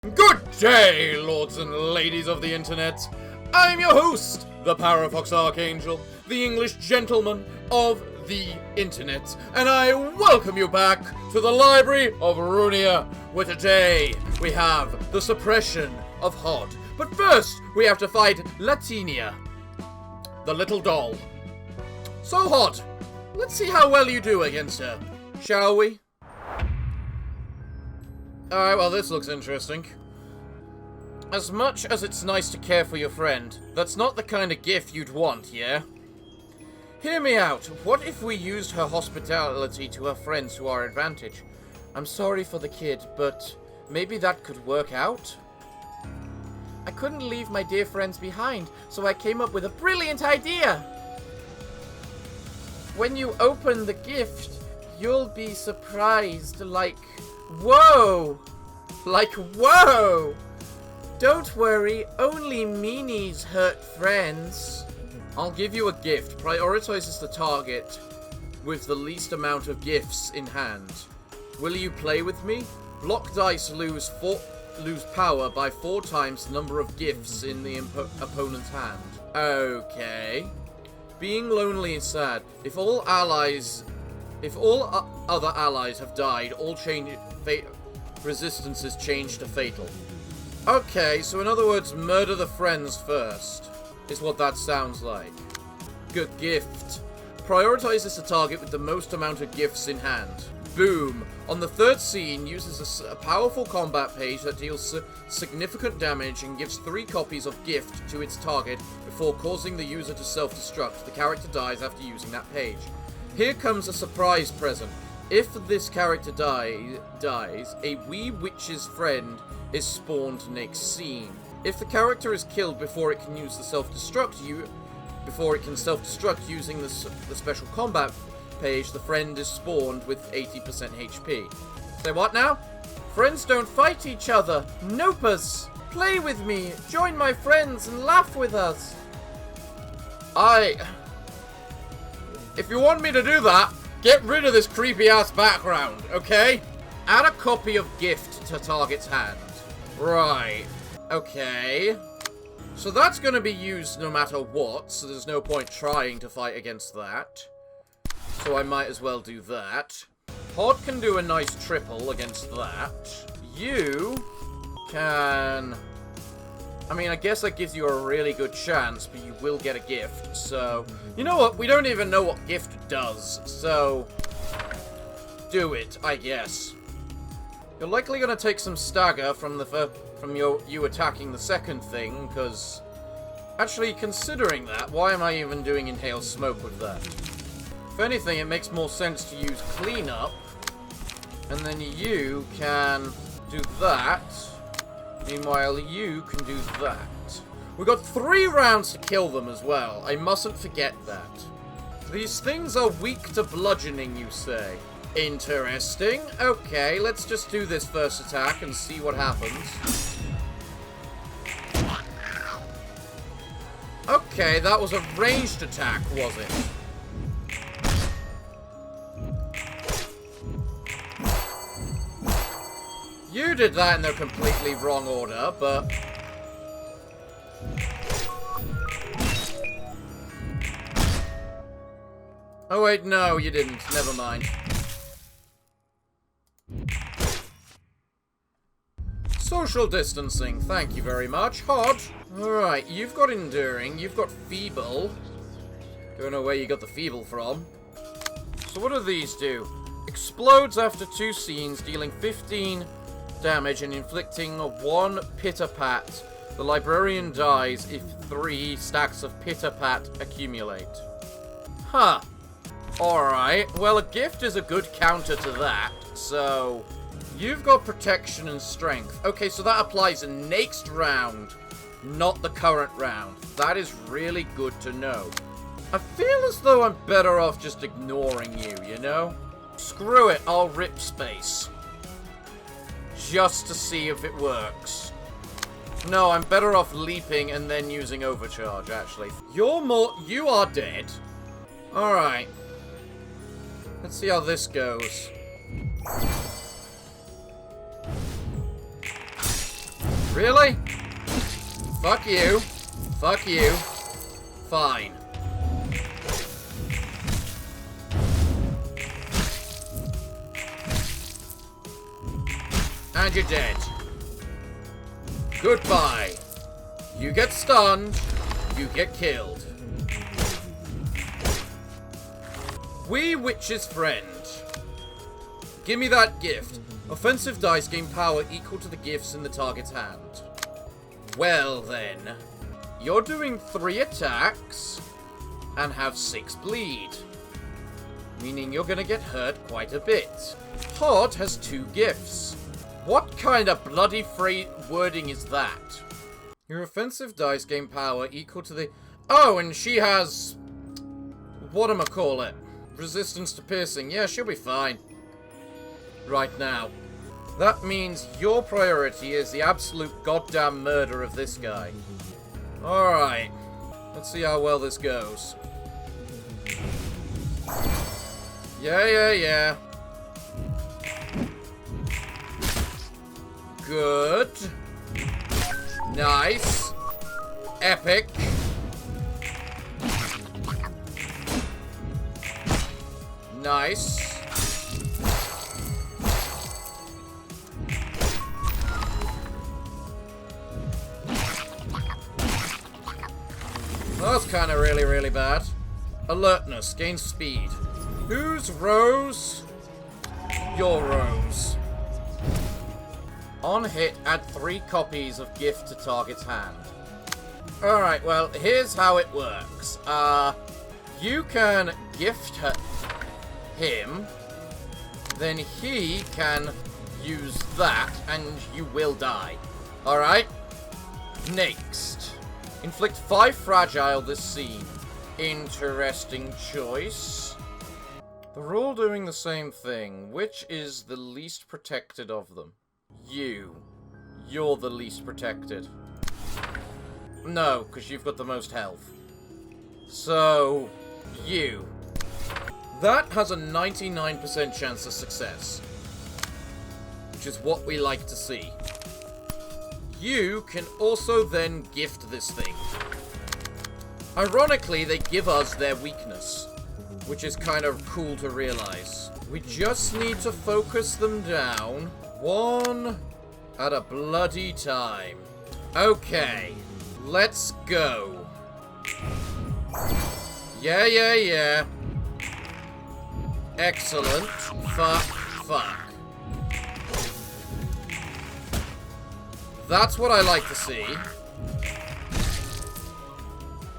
Good day, lords and ladies of the internet. I'm your host, the Parafox Archangel, the English gentleman of the internet, and I welcome you back to the library of Ruina, where today we have the suppression of Hod. But first, we have to fight Latinia, the little doll. So Hod, let's see how well you do against her, shall we? Alright, well this looks interesting. As much as it's nice to care for your friend, that's not the kind of gift you'd want, yeah? Hear me out. What if we used her hospitality to her friends to our advantage? I'm sorry for the kid, but maybe that could work out? I couldn't leave my dear friends behind, so I came up with a brilliant idea! When you open the gift, you'll be surprised, like, whoa! Like, whoa! Don't worry, only meanies hurt friends. I'll give you a gift. Prioritizes the target with the least amount of gifts in hand. Will you play with me? Block dice lose power by 4 times the number of gifts in the opponent's hand. Okay. Being lonely is sad. If all other allies have died, all resistances change to fatal. Okay, so in other words, murder the friends first, is what that sounds like. Good gift. Prioritizes the target with the most amount of gifts in hand. Boom. On the third scene, uses a powerful combat page that deals significant damage and gives 3 copies of gift to its target before causing the user to self-destruct. The character dies after using that page. Here comes a surprise present. If this character dies, a wee witch's friend is spawned next scene. If the character is killed before it can use the self-destruct using the special combat page, the friend is spawned with 80% HP. Say what now? Friends don't fight each other. Nopers! Play with me, join my friends and laugh with us. If you want me to do that, get rid of this creepy-ass background, okay? Add a copy of gift to target's hand. Right. Okay. So that's going to be used no matter what, so there's no point trying to fight against that. So I might as well do that. Hod can do a nice triple against that. You can... I mean, I guess that gives you a really good chance, but you will get a gift, so... You know what? We don't even know what gift does, so... do it, I guess. You're likely going to take some stagger from you attacking the second thing, because... Actually, considering that, why am I even doing Inhale Smoke with that? If anything, it makes more sense to use Cleanup, and then you can do that. Meanwhile, you can do that. We've got 3 rounds to kill them as well. I mustn't forget that. These things are weak to bludgeoning, you say. Interesting. Okay, let's just do this first attack and see what happens. Okay, that was a ranged attack, was it? You did that in the completely wrong order, but... Oh wait, no, you didn't. Never mind. Social distancing, thank you very much. Hod. Alright, you've got Enduring, you've got Feeble. Don't know where you got the Feeble from. So what do these do? Explodes after 2 scenes, dealing 15... damage and inflicting 1 pitter-pat. The librarian dies if 3 stacks of pitter-pat accumulate. Huh. Alright, well a gift is a good counter to that, so... You've got protection and strength. Okay, so that applies in next round, not the current round. That is really good to know. I feel as though I'm better off just ignoring you, you know? Screw it, I'll rip space. Just to see if it works. No, I'm better off leaping and then using overcharge, actually. You are dead. Alright. Let's see how this goes. Really? Fuck you. Fuck you. Fine. And you're dead. Goodbye. You get stunned. You get killed. Wee Witch's Friend. Give me that gift. Offensive dice gain power equal to the gifts in the target's hand. Well then. You're doing 3 attacks and have 6 bleed. Meaning you're gonna get hurt quite a bit. Hod has 2 gifts. What kind of bloody wording is that? Your offensive dice gain power equal to the... Oh, and she has... whatchamacallit? Resistance to piercing. Yeah, she'll be fine. Right now. That means your priority is the absolute goddamn murder of this guy. Alright. Let's see how well this goes. Yeah. Good. Nice. Epic. Nice. That's kind of really bad. Alertness. Gains speed. Who's Rose? Your Rose. On hit, add 3 copies of gift to target's hand. Alright, well, here's how it works. You can gift him, then he can use that, and you will die. Alright? Next. Inflict 5 fragile this scene. Interesting choice. They're all doing the same thing. Which is the least protected of them? You. You're the least protected. No, because you've got the most health. So, you. That has a 99% chance of success. Which is what we like to see. You can also then gift this thing. Ironically, they give us their weakness. Which is kind of cool to realize. We just need to focus them down. 1 at a bloody time. Okay. Let's go. Yeah. Excellent. Fuck. That's what I like to see.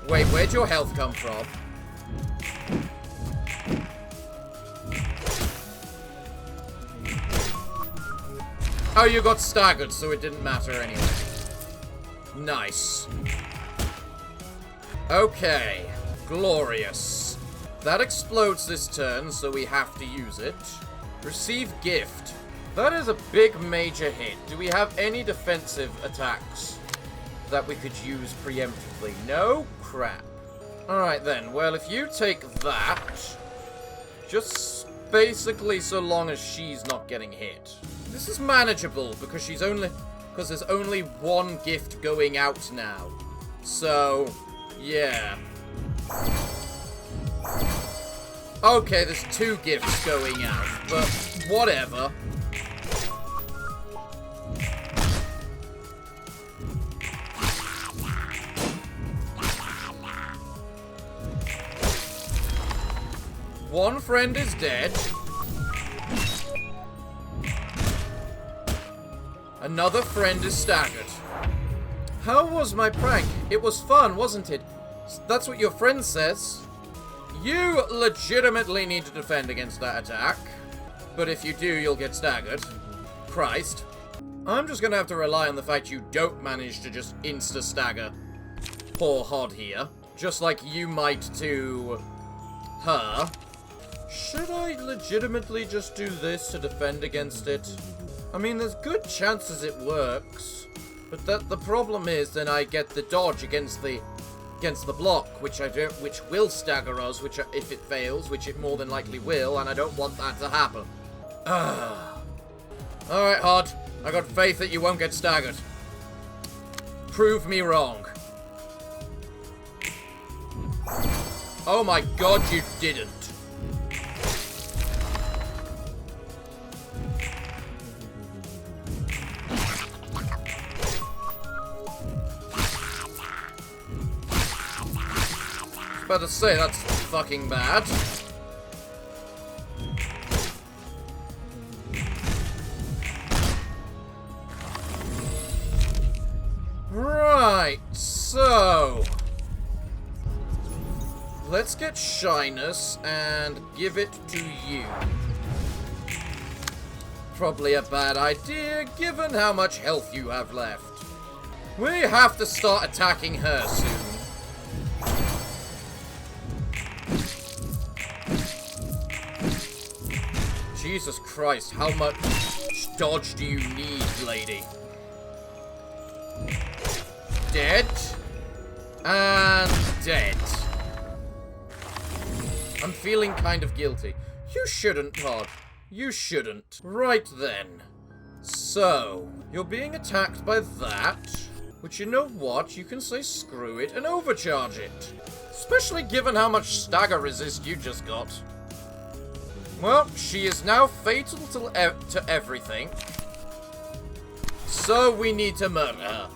Wait, where'd your health come from? Oh, you got staggered, so it didn't matter anyway. Nice. Okay. Glorious. That explodes this turn, so we have to use it. Receive gift. That is a big major hit. Do we have any defensive attacks that we could use preemptively? No? Crap. Alright then. Well, if you take that, just basically so long as she's not getting hit. This is manageable because there's only 1 gift going out now. So, yeah. Okay, there's 2 gifts going out, but whatever. One friend is dead. Another friend is staggered. How was my prank? It was fun, wasn't it? That's what your friend says. You legitimately need to defend against that attack. But if you do, you'll get staggered. Christ. I'm just gonna have to rely on the fact you don't manage to just insta-stagger poor Hod here. Just like you might to her. Should I legitimately just do this to defend against it? I mean, there's good chances it works. But the problem is then I get the dodge against the block, which will stagger us, if it fails, which it more than likely will, and I don't want that to happen. Alright, Hod. I got faith that you won't get staggered. Prove me wrong. Oh my god, you didn't. I was about to say, that's fucking bad. Right, so let's get shyness and give it to you. Probably a bad idea, given how much health you have left. We have to start attacking her soon. Jesus Christ, how much dodge do you need, lady? Dead. And dead. I'm feeling kind of guilty. You shouldn't, Todd. You shouldn't. Right then. So, you're being attacked by that. Which, you know what? You can say screw it and overcharge it. Especially given how much stagger resist you just got. Well, she is now fatal to everything. So we need to murder her.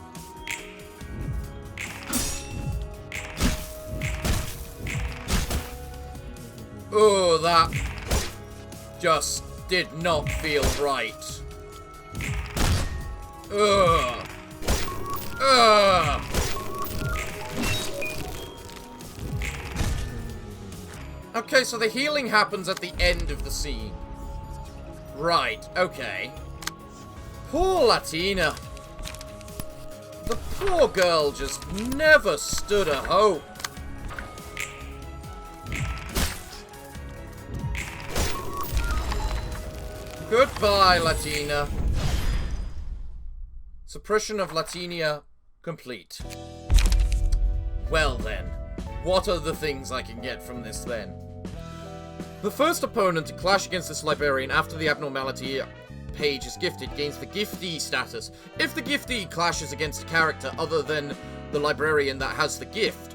Oh, that just did not feel right. Ugh. Ugh. Okay, so the healing happens at the end of the scene. Right, okay. Poor Latina. The poor girl just never stood a hope. Goodbye, Latina. Suppression of Latinia complete. Well then, what are the things I can get from this then? The first opponent to clash against this librarian after the abnormality page is gifted gains the giftee status. If the giftee clashes against a character other than the librarian that has the gift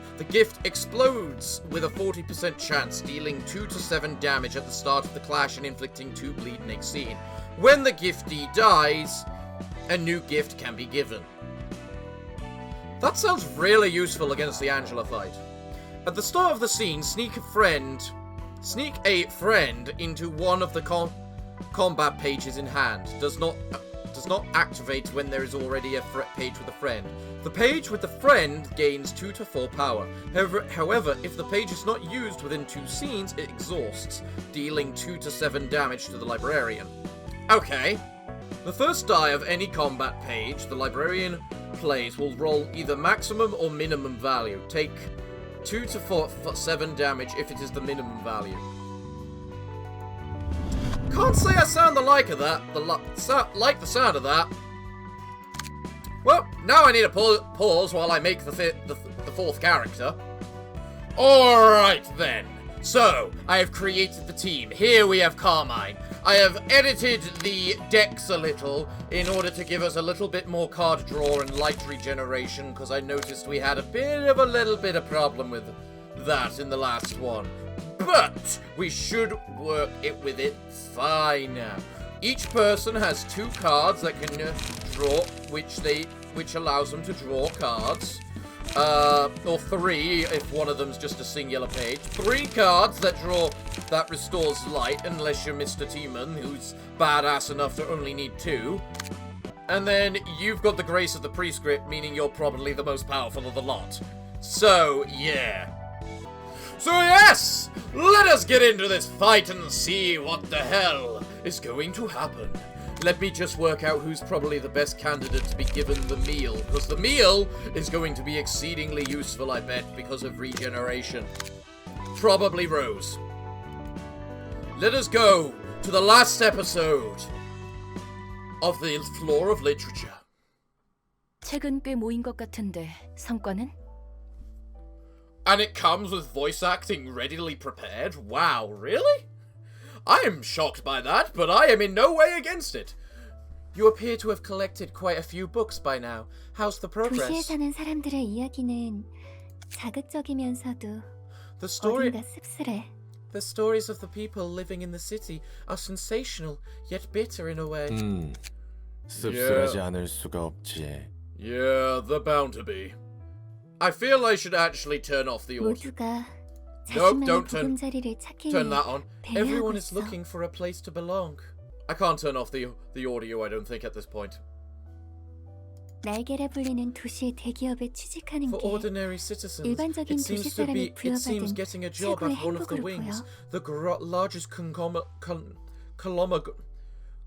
explodes with a 40% chance, dealing 2 to 7 damage at the start of the clash and inflicting 2 bleed next scene. When the giftee dies, a new gift can be given. That sounds really useful against the Angela fight. At the start of the scene, sneak a friend into one of the combat pages in hand. Does not activate when there is already a page with a friend. The page with the friend gains 2 to 4 power. However, if the page is not used within 2 scenes, it exhausts, dealing 2 to 7 damage to the librarian. Okay. The first die of any combat page the librarian plays will roll either maximum or minimum value. Take 2 to 7 damage if it is the minimum value. Can't say I sound the like of that. Like the sound of that. Well, now I need a pause while I make the fourth character. Alright then. So, I have created the team. Here we have Carmine. I have edited the decks a little in order to give us a little bit more card draw and light regeneration, because I noticed we had a little bit of problem with that in the last one. But we should work it with it fine now. Each person has 2 cards that can draw, which allows them to draw cards. Or 3 if one of them's just a singular page. 3 cards that restores light, unless you're Mr. T-Man, who's badass enough to only need 2. And then you've got the Grace of the Prescript, meaning you're probably the most powerful of the lot. So, yeah. So yes! Let us get into this fight and see what the hell is going to happen. Let me just work out who's probably the best candidate to be given the meal, because the meal is going to be exceedingly useful, I bet, because of regeneration. Probably Rose. Let us go to the last episode of the Floor of Literature. 책은 꽤 모인 것 같은데 성과는? And it comes with voice acting readily prepared? Wow, really? I am shocked by that, but I am in no way against it. You appear to have collected quite a few books by now. How's the 도시에 progress? 사는 사람들의 이야기는 자극적이면서도 The 어딘가 씁쓸해. The stories of the people living in the city are sensational, yet bitter in a way. 씁쓸하지 않을 수가 없지. Yeah, they're bound to be. I feel I should actually turn off the audio. 모두가 Nope, 자신만의 don't turn 보금자리를 찾기 that 위해 on. 배회하고 Everyone is 있어. looking for a place to belong. I can't turn off the audio, I don't think, at this point. 날개라 불리는 도시의 대기업에 취직하는 For 게 ordinary citizens, 일반적인 it seems 도시 사람이 getting a job 최고의 at one of the 행복으로 wings, 보여. the largest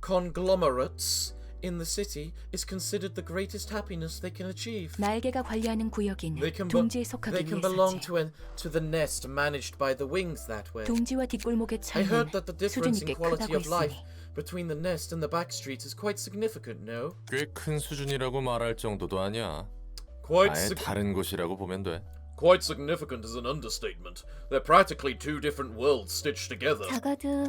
conglomerates in the city, is considered the greatest happiness they can achieve. 날개가 관리하는 구역인 They can 동지에 속하기 belong 위해서지. to the nest managed by the wings that way. 동지와 뒷골목의 I 차이는 heard that the difference 수준이 꽤 in quality 크다고 of life 했으니 between the nest and the back streets is quite significant, no? 꽤 큰 수준이라고 말할 정도도 아니야. Quite 아예 다른 곳이라고 보면 돼. Quite significant is an understatement. They're practically two different worlds stitched together. 적어도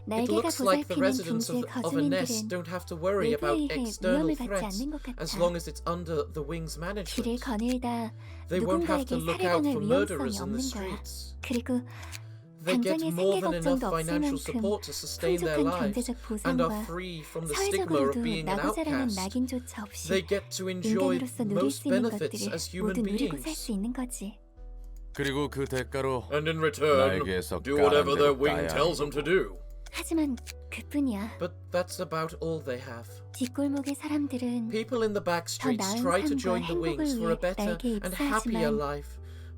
It 날개가 looks like the 보살피는 residents 동지의 of a nest 거주민들은 don't have to worry about 외부에 의해 external 위험을 받지 threats 않는 것 as 같아. long as it's under the wing's 길을 management. 거닐다 They won't have to 누군가에게 look out 살해당할 for 위험성이 murderers in the 없는 거야. streets. 그리고 They get 당장의 more 생계 than enough 걱정도 없을 financial 만큼 support to sustain their 풍족한 lives 경제적 and are 보상과 free from the stigma of 사회적으로도 being an 나고자라는 outcast. 낙인조차 없이 They get to enjoy 인간으로서 누릴 most 수 있는 benefits 것들을 as human 모두 누리고 살 beings. 수 있는 거지. 그리고 그 대가로 And in return, 날개에서 do whatever 까는 their 대로 wing 따야 tells them to do. 하지만 그뿐이야. But that's about all they have. 뒷골목의 사람들은 People in the back streets 나은 try to 삶과 join the wings for a 행복을 better 위해 and happier 날개에 life.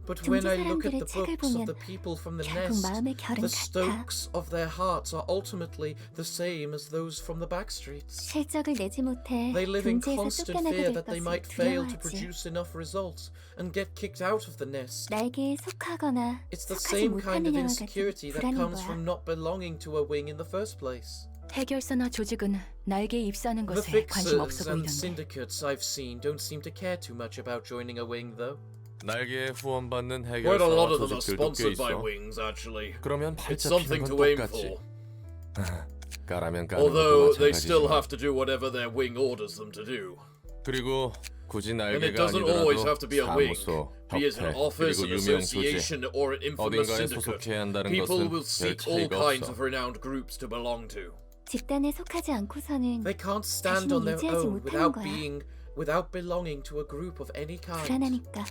But when I look at the 동지 사람들의 책을 books of 보면 the people from the 결국 nest, 마음의 결은 the 같아. stokes of their hearts are ultimately the same as those from the back streets. 실적을 내지 못해 They live in 동지에서 constant 쫓겨나게 fear 될 that they 것을 might fail to 두려워하지. produce enough results and get kicked out of the nest. 날개에 속하거나 It's the 속하지 same kind of 못하느냐와 같은 insecurity that 불안인 comes 거야. from not belonging to a wing in the first place. 해결사나 조직은 날개에 입사하는 The 것에 관심 없어 fixers and 보이던데. syndicates I've seen don't seem to care too much about joining a wing, though. 날개에 후원받는 Quite a lot 해결사와 of them are 조직들도 꽤 sponsored by 있어. wings, actually. 그러면 It's 팔자 something 피는 to 건 aim 똑같지. for. 까라면 까는 Although 것도 they still 마찬가지지만. have to do whatever their wing orders them to do. 그리고 굳이 And it 날개가 doesn't always 아니더라도 have to be a wing, 사무소, be it an 협회, office, 그리고 an 유명 조직 association, or an infamous 어딘가에 syndicate. 소속해야 한다는 People 것은 will 별 seek all 차이가 kinds 없어. of renowned groups to belong to. 집단에 속하지 않고서는 They can't stand 자신을 on their 유지하지 own 못하는 without belonging to a group of any kind. 불안하니까.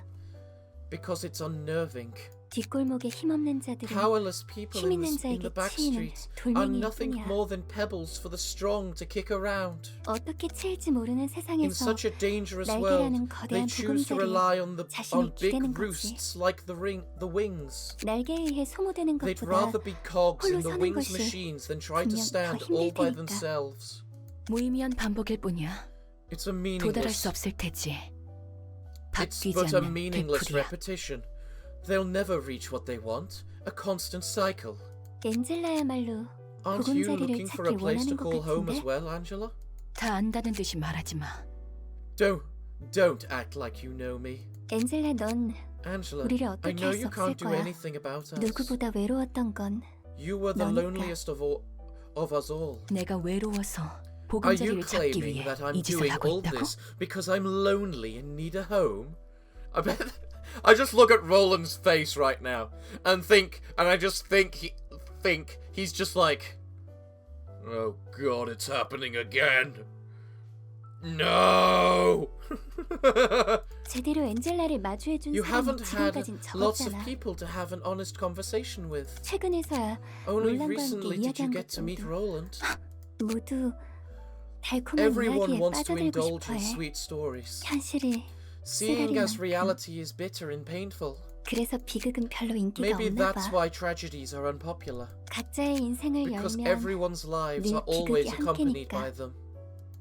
Because it's unnerving. 뒷골목에 힘없는 자들은 Powerless people 힘 in 있는 the 자에게 back 치이는 streets are 돌멩이일 nothing 뿐이야. more than pebbles for the strong to kick around. 어떻게 치일지 모르는 In 세상에서 such a dangerous world, 날개라는 they 거대한 choose to 보금자리에 rely on 자신을 big 기대는 거지. roosts like the wings. 날개에 의해 소모되는 They'd 것보다 rather be cogs in 홀로 the 서는 wings 것이 machines than try to 분명 stand 더 all 힘들 by 테니까. themselves. 무의미한 반복일 뿐이야. It's a 도달할 수 meaningless. 없을 테지. It's 바뀌지 but a 않는 meaningless 되풀이야. repetition. They'll never reach what they want. A constant cycle. 엔젤라야말로 Aren't you 보금자리를 looking for a 찾기 place to 원하는 것 call home as 같은데? well, Angela? 다 안다는 듯이 말하지 마. Don't act like you know me. 엔젤라, 넌 Angela, 우리를 I 어떻게 know 할 수 you 없을 can't do 거야. anything about us. 누구보다 외로웠던 건 You were the 너니까. loneliest of us all. 내가 외로워서 Are you 보금자리를 찾기 claiming 위해 that I'm 이 짓을 doing 하고 all 있다고? this because I'm lonely and need a home? I just look at Roland's face right now and I just think he's just like, oh God, it's happening again. No. 제대로 엔젤라를 마주해준 You 사람이 haven't had 지금까진 lots of 적었잖아. people to have an honest conversation with. 최근에서야 Only 롤란과 함께 recently did you 이야기한 get 것 to meet 정도. Roland. 모두 달콤한 Everyone 이야기에 wants to 빠져들고 indulge in 싶어해. sweet stories. 현실이 Seeing 쓰라릴 as 만큼. reality is bitter and painful. 그래서 비극은 별로 인기가 Maybe 없나 that's 봐. why tragedies are unpopular. 각자의 인생을 Because 열면 everyone's lives 늘 are always 비극이 accompanied 함께니까. by them.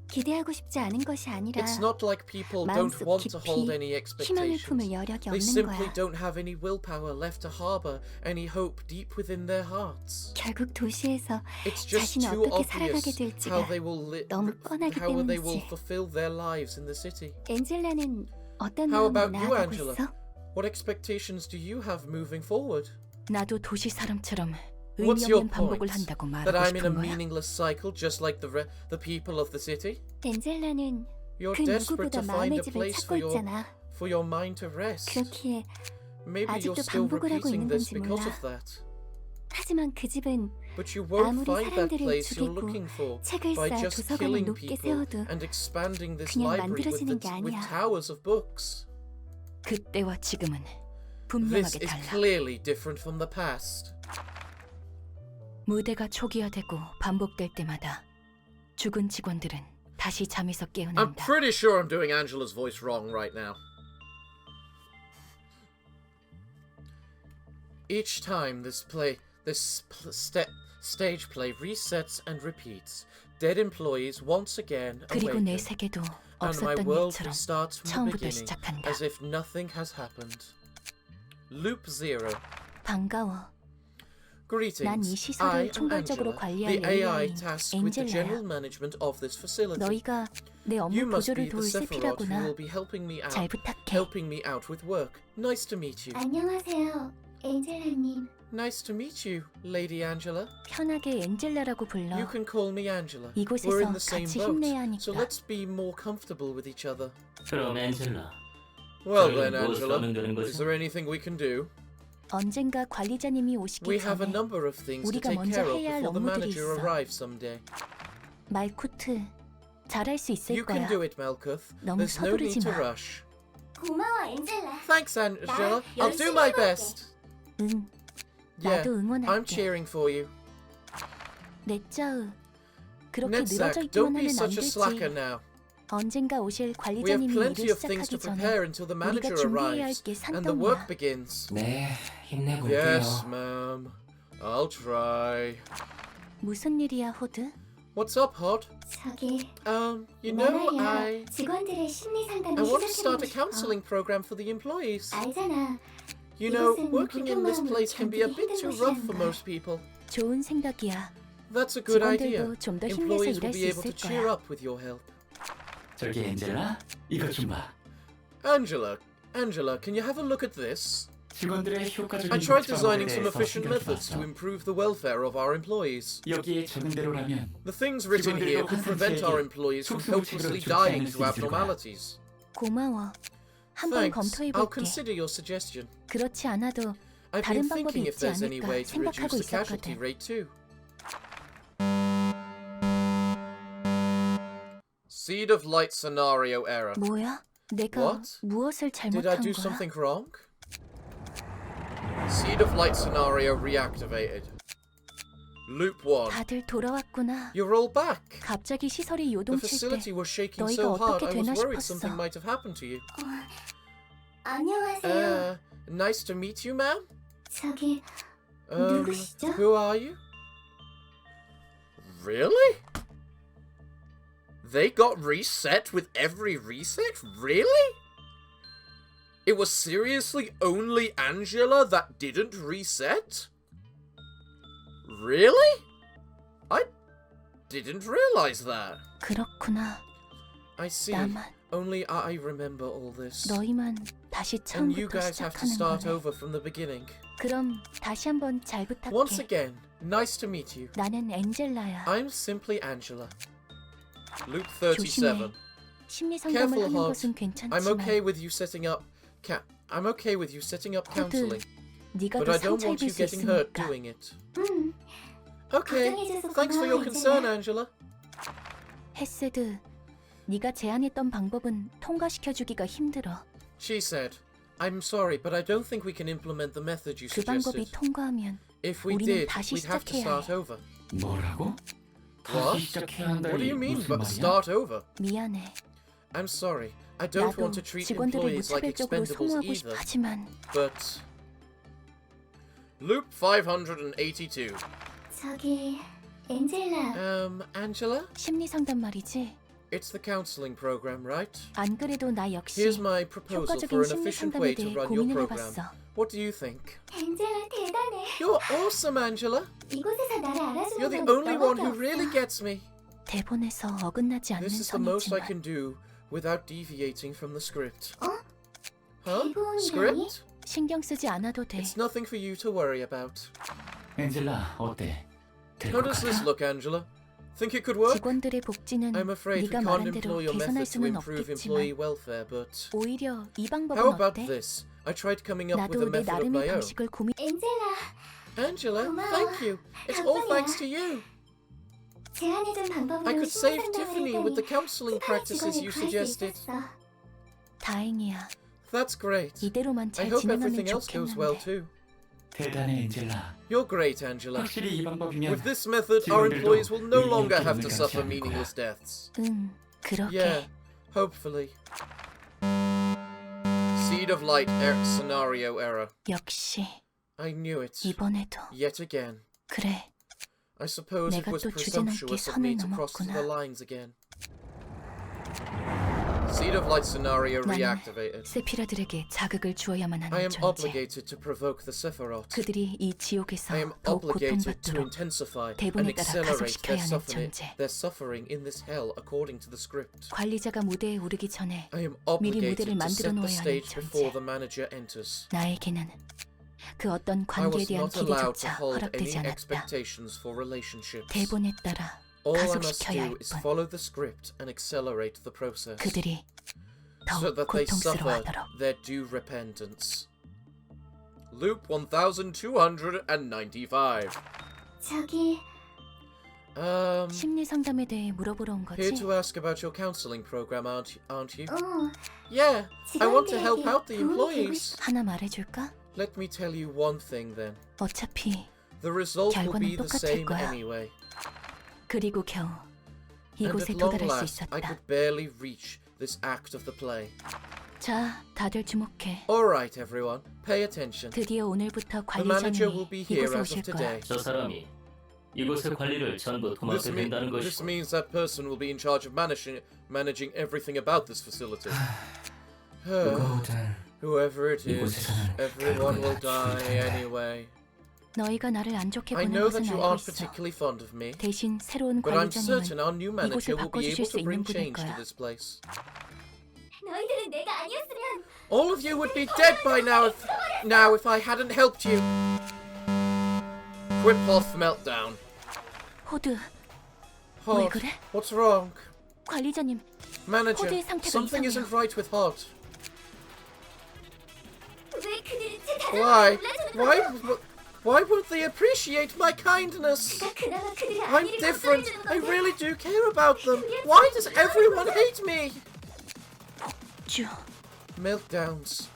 기대하고 싶지 않은 것이 아니라 It's not like people don't 마음속 want to hold 깊이 any 희망을 expectations. 품을 여력이 They 없는 simply 거야. don't have any willpower left to harbor any hope deep within their hearts. 결국 도시에서 It's just 자신이 too 어떻게 살아가게 obvious 될지가 how they will 너무 뻔하기 how they will 때문이지. fulfill their lives in the city. 엔젤라는 어떤 How 마음으로 about you, 나아가고 Angela? 있어? What expectations do you have moving forward? 나도 도시 사람처럼 What's 의미 your 없는 반복을 point? 한다고 That 말하고 I'm in a 싶은 거야? meaningless cycle just like the people of the city? 엔젤라는 You're 그 desperate to 누구보다 find 마음의 a 집을 place 찾고 있잖아. for your mind to rest. 그렇기에 Maybe you're 아직도 still 반복을 하고 repeating 있는 this 건지 because 몰라. of that. 하지만 그 집은 But you won't 아무리 find that 사람들을 place you're 죽이고 looking for 책을 by 쌓아 just 도서관을 killing 높게 people 세워도 and expanding this 그냥 library 만들어지는 게 with 아니야. towers of books. 그때와 지금은 This 분명하게 is 달라. clearly different from the past. 무대가 초기화되고 반복될 때마다 죽은 직원들은 다시 잠에서 I'm 깨어난다. pretty sure I'm doing Angela's voice wrong right now. Each time stage play resets and repeats, dead employees once again 그리고 내 awaken, 세계도 and my 없었던 world 일처럼 restarts from the 처음부터 beginning, 시작한다. as if nothing has happened. Loop 0. 반가워. 난이 Greetings. 시설을 I am 총괄적으로 Angela, 관리할 the AI AI인 tasked with the general 엔젤라야. management of this facility. 너희가 내 업무 You must 보조를 be the 도울 sephirot who 세피라구나. will be helping me 잘 out, 부탁해. helping me out with work. Nice to meet you. 안녕하세요, 엔젤라님. Nice to meet you, Lady Angela. 편하게 엔젤라라고 불러. You can call me Angela. 이곳에서 We're in the same 같이 boat, 힘내야 so 하니까. let's be more comfortable with each other. 그럼 엔젤라, Well 저희는 then, 무엇을 Angela, 하면 되는 is 거죠? there anything we can do? 언젠가 관리자님이 오시기 We have a 전에 number of things to 우리가 take 먼저 care of 해야 할 before the 업무들이 manager 있어. arrives someday. 말코트 잘할 수 있을 You can 거야. do it, Malkuth. 너무 There's no need 서두르지 to 마. rush. 고마워, 엔젤라. Thanks, Angela. 나 I'll do 열심히 my 해볼게. best. 응, Yeah, 나도 I'm 응원할게. cheering for you. 넷자우, 그렇게 늘어져 Netzack, don't 있기만 be 하면 안 such a slacker 되지. now. 언젠가 오실 We have 관리자님이 plenty 일을 of things to 시작하기 전에 prepare until the 우리가 manager 준비해야 할 arrives 게 and the work 산더미야. begins. 네, 힘내볼게요. Yes, ma'am. I'll try. 무슨 일이야, 호드? What's up, Hod? 저기 You know, I 직원들의 심리 상담을 want to start a 시작해보고 counseling program for the employees. 알잖아. You know, 이곳은 working in this 보통 place can be a 마음으로 bit too 견디기 rough 힘든 for 곳이란다. most people. 좋은 생각이야. That's a good idea. 직원들도 좀 더 힘내서 Employees will 일할 수 be able to 있을 cheer 거야. up with your help. 저기 엔젤라, 이것 좀 봐. Angela, can you have a look at this? 직원들의 효과적인 I tried 복지 방법에 designing some 대해서 efficient 신경 methods to 써봤어. improve the welfare of our employees. 여기에 적응대로라면 The things written here could prevent our employees from helplessly dying to abnormalities. 고마워. 한번 Thanks. I'll 검토해볼게. consider your suggestion. 그렇지 않아도 I've 다른 been 방법이 thinking if 있지 there's any 않을까 way to reduce 생각하고 the casualty 있었거든. rate too. Seed of light scenario error. 뭐야? 내가 What? 무엇을 Did I 잘못한 do 거야? something wrong? Seed of light scenario reactivated. Loop 1. 다들 돌아왔구나. You're all back. 갑자기 시설이 The 요동칠 때 facility was shaking 너희가 so hard 어떻게 I was 되나 worried 싶었어. something might have happened to you. 안녕하세요. Nice to meet you, ma'am. 저기 누구시죠? Who are you? Really? They got reset with every reset? Really? It was seriously only Angela that didn't reset? Really? I didn't realize that. 그렇구나. I see. 나만 Only I remember all this. 너희만 다시 And you 처음부터 guys have to 시작하는 start 거네. over from the beginning. 그럼 다시 한번 잘 부탁해. Once again, nice to meet you. 나는 엔젤라야. I'm simply Angela. Loop 37. 심리 상담을 Careful, 하는 Hod. 것은 괜찮지만 I'm okay with you setting up counseling, 네가 but 더 I don't 상처 want you 입을 수 getting hurt 있으니까. doing it. Okay, thanks for your concern, Angela. 헤세드, 네가 제안했던 방법은 통과시켜주기가 힘들어. She said, I'm sorry, but I don't think we can implement the method you 그 방법이 suggested. 통과하면 If we 우리는 did, 다시 we'd have to 시작해야 start over. 뭐라고? What? 다시 시작해야 What do 한다니 you mean, 무슨 but 말이야? start over? 미안해. I'm sorry. I don't 나도 want to treat 직원들을 employees like 무차별적으로 expendables 소모하고 either, 싶어 하지만 but... Loop 582. 저기 엔젤라. Angela? 심리 상담 말이지. It's the counseling program, right? 안 그래도 나 역시 Here's my proposal for 효과적인 an 심리 efficient 상담에 way to 대해 run your 고민을 program. 해봤어. What do you think? 엔젤라 대단해. You're awesome, Angela. 이곳에서 나를 알아주는 You're the 건 only one 너밖에 who 없어. really gets me. 대본에서 어긋나지 않는 This is the most I 선이지만 can do without deviating from the script. 어? Huh? 대본이라니? Script? 신경 쓰지 않아도 돼. It's nothing for you to worry about. 엔젤라, 어때? 될 How 것 does this 같아? look, Angela? Think it could work? 직원들의 복지는 I'm afraid we 네가 can't 말한 employ 대로 your 개선할 method to 수는 improve employee 없겠지만 welfare, but 오히려 이 방법은 how about 어때? this? I tried coming up with a 나도 내 method of 나름의 my own. 방식을 고민. 엔젤라, Angela, 고마워. thank you. It's all 감사해요. thanks to you. 제안해준 방법으로 I could save 심리 상담을 Tiffany with the counseling 수많은 practices 직원을 you 구할 수 suggested. 있었어. 다행이야. That's great. 이대로만 I 잘 hope 진행하면 everything else goes well 좋겠는데. too. 대단해, 엔젤라. You're great, Angela. 확실히 이 방법이면 With this method, our employees will no longer have to 일일이 suffer 하는 거야. meaningless deaths. 그렇게. Yeah, hopefully. Seed of light scenario error. 역시 I knew it. 이번에도 Yet again. 그래. I suppose it 내가 was 또 주제 넘게 presumptuous of me 선을 to cross the 넘었구나. lines again. Seed of light scenario 나는 reactivated. 세피라들에게 자극을 주어야만 I 하는 am 존재. obligated to provoke the sephirot. 그들이 이 지옥에서 I am 더욱 obligated to 고통받도록 intensify and 대본에 따라 accelerate 가속시켜야 하는 존재. their suffering in this hell according to the script. 관리자가 무대에 오르기 전에 I am 미리 obligated 무대를 to set 만들어 the 놓아야 하는 stage before 존재. the manager enters. 나에게는 그 어떤 I 관계에 was 대한 not allowed to 기대조차 hold any 허락되지 않았다. expectations for relationships. 대본에 따라 All I must 가속시켜야 do 할 is 뿐. follow the script and accelerate the process. 그들이 So 더욱 that they suffer 고통스러워하도록. their due repentance. Loop 1295. 저기, 심리 상담에 대해 물어보러 온 Here 거지? to ask about your counseling program, aren't you? 어, Yeah, I want to help 직원들에게 out the 도움이 되고 employees. 하나 말해줄까? Let me tell you one thing then. 어차피 The result will 결과는 be the 똑같을 same 거야. anyway. 그리고 겨우 And 이곳에 at long 도달할 수 last, I 있었다. could barely reach this act of the play. 자, 다들 주목해. Alright, everyone, pay attention. 드디어 오늘부터 The manager will 관리자님이 be here 이곳에 as 오실 of 거야. today. 저 사람이 이곳의 관리를 전부 도맡게 된다는 This 것이고 means that person will be in charge of managing everything about this facility. 누구든 Whoever it is, 이곳에서는 everyone will 결국은 다 die 죽을 텐데. anyway. 너희가 나를 안 좋게 I 보는 know 것은 that you 알고 aren't 있어. particularly fond of me, 대신 새로운 but I'm certain 관리자님은 our new manager 이곳을 will be able 바꿔주실 수 to bring 있는 분일 change to 거야. this place. 너희들은 내가 아니었으면 All of you would be dead by now if I hadn't helped you. Quiphoth meltdown. 호드, Hod, 그래? what's wrong? 관리자님, Manager, 호드의 상태가 something 이상해요. isn't right with Hod. 왜 그들이 제 Why? 가정을 몰라주는 Why won't they appreciate my kindness? 그나마 그들의 I'm 아이를 different. 걱정해주는 I 건데 really do care about them. Why does everyone hate me? 쭈, Meltdowns.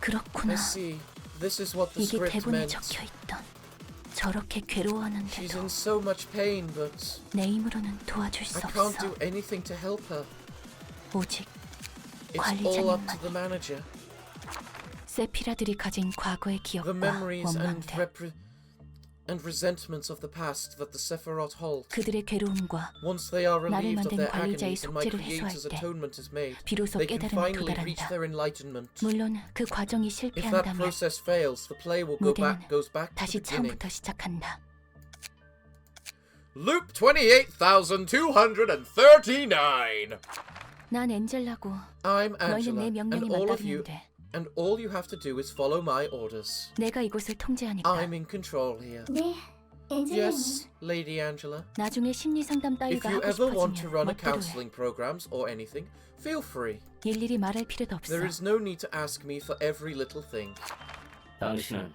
그렇구나. I see. This is what the 이게 script 대본에 meant. 적혀있던. 저렇게 She's 괴로워하는데도 in so much pain, but 내 힘으로는 도와줄 수 I can't 없어. do anything to help her. 오직 It's all up to 관리자님만이. the manager. 세피라들이 가진 과거의 The 기억과 memories 원망들, and resentments of the past that the sephirot hold. 그들의 괴로움과 Once they are 나를 relieved of 만든 their 관리자의 agonies and my 속죄를 creator's 해소할 때 atonement is made, 비로소 they can 깨달음에 finally reach 도달한다. their enlightenment. 물론 그 과정이 If that 실패한다면 process fails, the play will 무대는 goes back to 다시 the beginning. 처음부터 시작한다. Loop 28,239. 난 엔젤라고 I'm 너희는 내 Angela, 명령에 and all of you, 맞따르면 돼. and all you have to do is follow my orders. 내가 이곳을 통제하니까 I'm in control here. 네, 엔젤라님. Yes, Lady Angela. 나중에 심리 상담 If 따위가 you 하고 ever want to 싶어지면 run a 멋대로 해. counseling programs or anything, feel free. 일일이 말할 필요도 없어. There is no need to ask me for every little thing. 당신은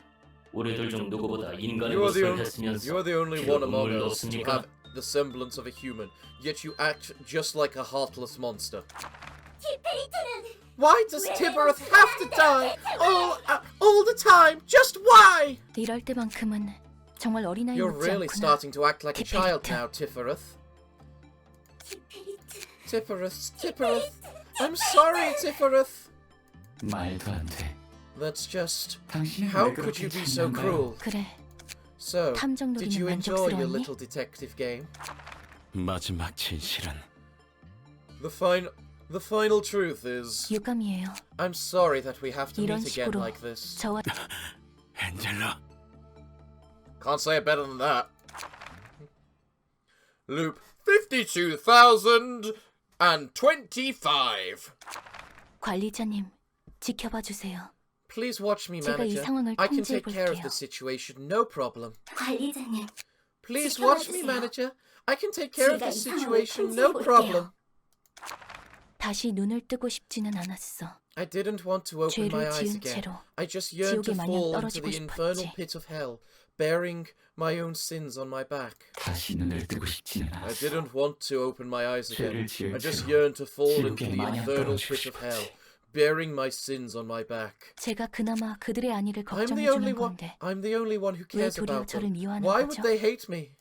우리들 중 누구보다 인간의 You are the 모습을 했으면서 only 피도 one among 눈물도 us to 없습니까? have the semblance of a human, yet you act just like a heartless monster. 티페이트는 Why does Tibereth have to die all the time? Just why? 이럴 때만큼은 정말 어린아이 You're 못지 really 않구나. starting to act like a child Tibereth. now, Tifereth. 티페이트. Tifereth. I'm sorry, Tifereth. 말도 안 돼. That's just... 당신이 How 왜 could 그렇게 you be so 장난가요? cruel? 그래, So, 탐정 did 놀이는 you enjoy your 만족스러웠니? little detective game? 마지막 진실은 The final truth is, 유감이에요. I'm sorry that we have to 이런 meet again 식으로 like this. 저와 엔젤라. Can't say it better than that. Loop 52,025. 관리자님 지켜봐 주세요. Please watch me, 제가 이 manager. 상황을 I can take care of 통제해볼게요. the situation, no problem. 관리자님, Please watch me, 지켜봐주세요. manager. I can take care of 제가 the 이 상황을 situation, no 통제해볼게요. problem. 다시 눈을 뜨고 싶지는 않았어. I didn't want to open my 죄를 eyes 지은 again. 채로 I just yearned to 지옥에 마냥 fall into 떨어지고 the infernal 싶었지. pit of hell, bearing my own sins on my back. 다시 눈을 뜨고 싶지는 I 않았어. didn't want to open my eyes again. 죄를 지은 I just 채로 yearned to fall into 지옥에 the 마냥 infernal 떨어지고 pit of hell, 싶었지. bearing my sins on my back. 제가 그나마 그들의 안위를 I'm the only 걱정해주는 one. 건데 I'm the only one who cares 도리어 about 저를 them. 미워하는 Why 거죠? would they hate me?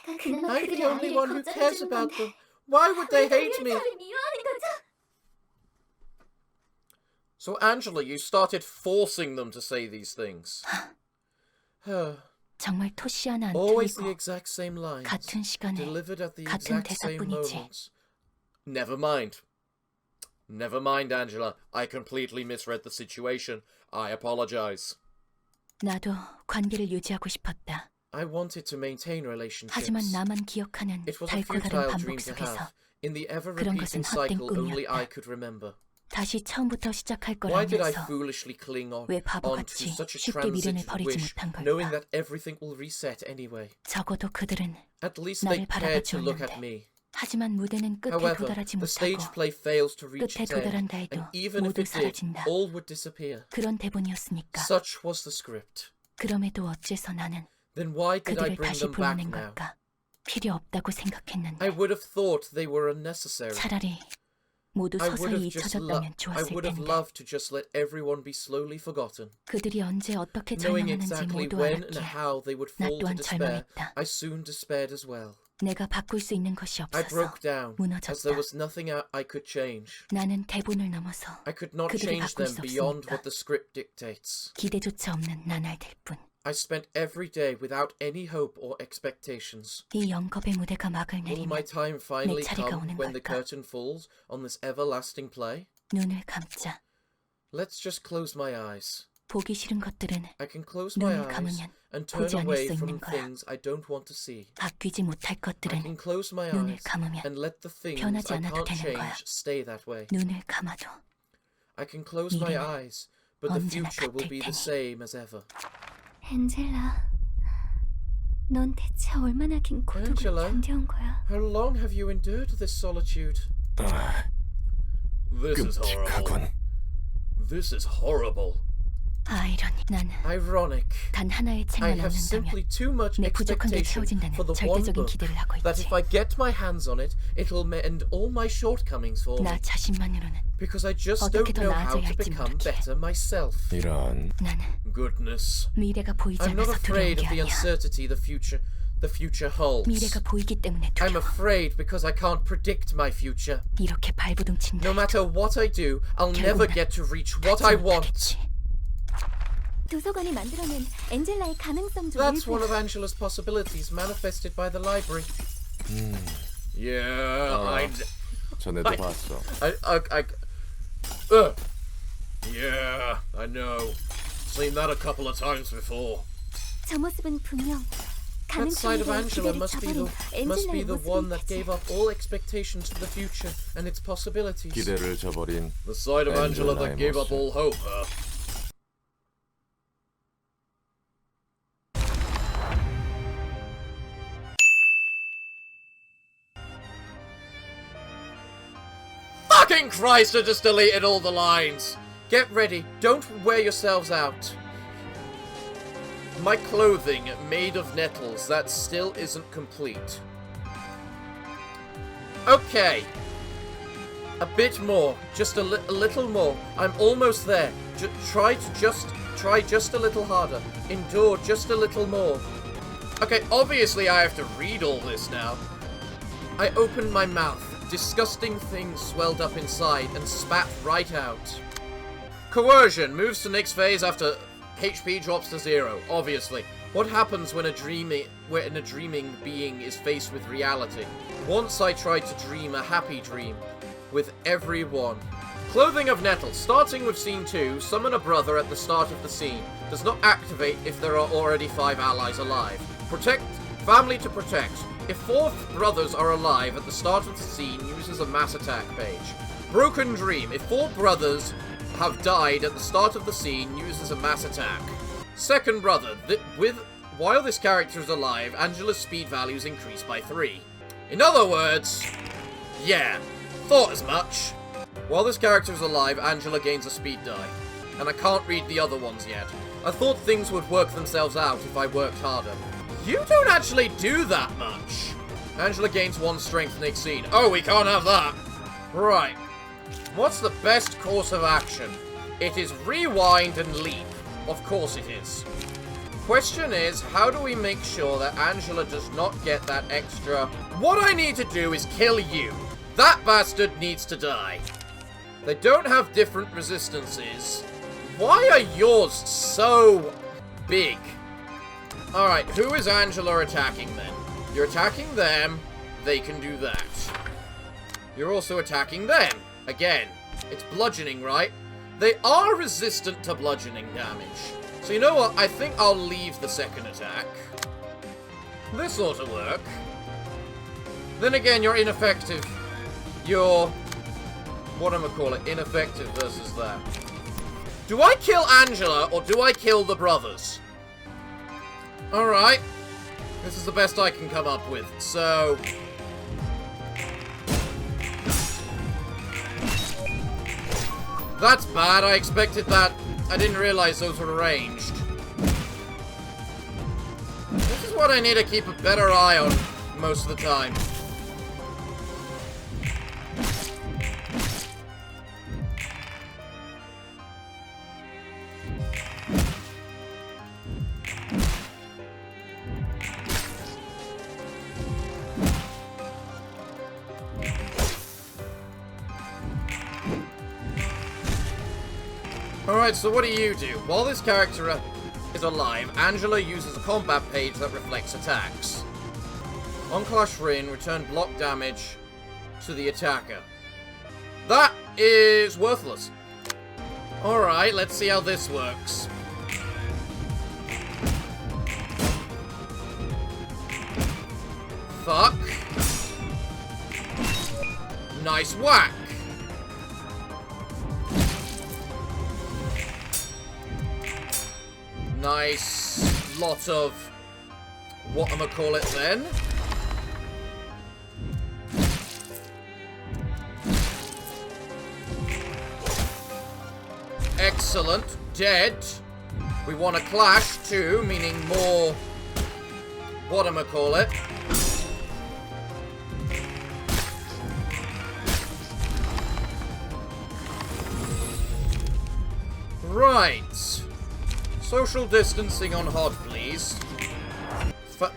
제가 그나마 I'm 그들의 the only 안위를 one who cares 걱정해주는 about 건데 them. Why would they 왜 hate 도리어 me? 저를 미워하는 거죠? So, Angela, you started forcing them to say these things. 정말 토시 하나 안 Always the 틀리고 exact same lines, 같은 시간에 delivered at the 같은 exact same 대사뿐이지. moments. Never mind. Never mind, Angela. I completely misread the situation. I apologize. 나도 관계를 유지하고 싶었다. I wanted to maintain relationships. 하지만 나만 기억하는 It was a 달고 다른 futile 반복 dream to 속에서 have. In the 그런 것은 ever-repeating 헛된 cycle only I 꿈이었다. could remember. 다시 처음부터 시작할 Why did I 거라면서 foolishly cling on 왜 onto 바보같이 such a 쉽게 미련을 transitive 버리지 wish, 못한 knowing 걸까? that everything will reset anyway? 적어도 그들은 At least they 나를 cared to look 바라봐 at me. 하지만 무대는 끝에 However, 도달하지 the stage 못하고 play fails to reach 끝에 its end, 도달한다 해도 and even if 모두 it did, 사라진다. all would disappear. 그런 대본이었으니까. Such was the script. 그럼에도 어째서 나는 Then why did I 그들을 bring 다시 them back 불러낸 now? 걸까? 필요 없다고 I 생각했는데 would have thought they were unnecessary. 차라리 모두 I would 서서히 have just 잊혀졌다면 I 좋았을 would have 텐데 loved to just let everyone be slowly forgotten. 그들이 언제 어떻게 Knowing 절망하는지 exactly 모두 when and 알았기에 how they would 나 fall to 또한 despair, 절망했다. I soon despaired as well. 내가 바꿀 수 있는 것이 I 없어서 broke down, as there 무너졌다. was nothing I could change. 나는 대본을 넘어서 I could not 그들을 change 바꿀 them 수 beyond 없으니까. what the script dictates. 기대조차 없는 나날들 뿐. I spent every day without any hope or expectations. 이 영겁의 무대가 막을 Will my 내리면 time finally 차례가 come 오는 when the 걸까? curtain falls on this everlasting play? 눈을 감자. Let's just close my eyes. 보기 싫은 것들은 I can close my 눈을 eyes 감으면 and turn 보지 않을 away 수 from 있는 거야. things I don't want to see. 바뀌지 못할 I 것들은 can close my 눈을 eyes 감으면 and let the things 변하지 I 않아도 can't 되는 거야. change stay that way. 눈을 감아도 I can close my 미래는 eyes, but the 언제나 future will 같을 be the 테니. same as ever. 엔젤라, 넌 대체 얼마나 긴 고독을 Angela? 견뎌온 거야? How long have you endured this solitude? This is horrible. This is horrible. 아이러니. 나는 Ironic. 단 하나의 I 책만 have simply 얻는다면 too much 내 부족한 게 expectation 채워진다는 for the one 절대적인 book 기대를 하고 that 있지. if I get my hands on it, it'll mend all my shortcomings for me. 나 자신만으로는 Because I just 어떻게 don't 더 know how 나아져야 to 할지 become 모르기에. better myself. 이런 나는 Goodness. 미래가 보이지 I'm not 않아서 두려운 afraid 게 of the 아니야. uncertainty the future holds. 미래가 보이기 때문에 I'm 두려워. afraid because I can't predict my future. 이렇게 발부둥친다. No matter what I do, I'll never 결국은 get to reach what I want. 못하겠지. 도서관이 만들어낸 엔젤라의 가능성 중 That's 일부. one of Angela's possibilities manifested by the library. Yeah, 전에도 봤어. Yeah, I know. Seen that a couple of times before. 저 모습은 분명 That side of 가능성에 대한 Angela 기대를 must be 저버린 the 엔젤라의 one that 모습인 gave 거지. up all expectations for the future and its possibilities. 기대를 저버린 The side of Angela Angela that gave up 모습. all hope. Fucking Christ, I just deleted all the lines. Get ready, don't wear yourselves out. My clothing made of nettles, that still isn't complete. Okay. A bit more, just a little more. I'm almost there. Try just a little harder. Endure just a little more. Okay, obviously I have to read all this now. I opened my mouth. Disgusting things swelled up inside and spat right out. Coercion moves to next phase after HP drops to 0, obviously. What happens when a dreaming being is faced with reality? Once I tried to dream a happy dream with everyone. Clothing of Nettle. Starting with scene 2, summon a brother at the start of the scene. Does not activate if there are already 5 allies alive. Protect. Family to protect. If 4 brothers are alive at the start of the scene, uses a mass attack page. Broken Dream. If 4 brothers have died at the start of the scene uses a mass attack. Second brother, while this character is alive, Angela's speed values increase by 3. In other words, yeah, thought as much. While this character is alive, Angela gains a speed die. And I can't read the other ones yet. I thought things would work themselves out if I worked harder. You don't actually do that much. Angela gains 1 strength next scene. Oh, we can't have that. Right. What's the best course of action? It is rewind and leap. Of course it is. Question is, how do we make sure that Angela does not get that extra... What I need to do is kill you. That bastard needs to die. They don't have different resistances. Why are yours so big? Alright, who is Angela attacking then? You're attacking them. They can do that. You're also attacking them. Again, it's bludgeoning, right? They are resistant to bludgeoning damage. So you know what? I think I'll leave the second attack. This ought to work. Then again, you're ineffective. You're... whatchamacallit? Ineffective versus that. Do I kill Angela, or do I kill the brothers? Alright. This is the best I can come up with, so... That's bad, I expected that. I didn't realize those were ranged. This is what I need to keep a better eye on most of the time. Alright, so what do you do? While this character is alive, Angela uses a combat page that reflects attacks. On Clash Ruin, return block damage to the attacker. That is worthless. Alright, let's see how this works. Fuck. Nice whack. Nice lot of whatchamacallit then. Excellent. Dead. We want a clash too, meaning more whatchamacallit. Right. Social distancing on HOD, please.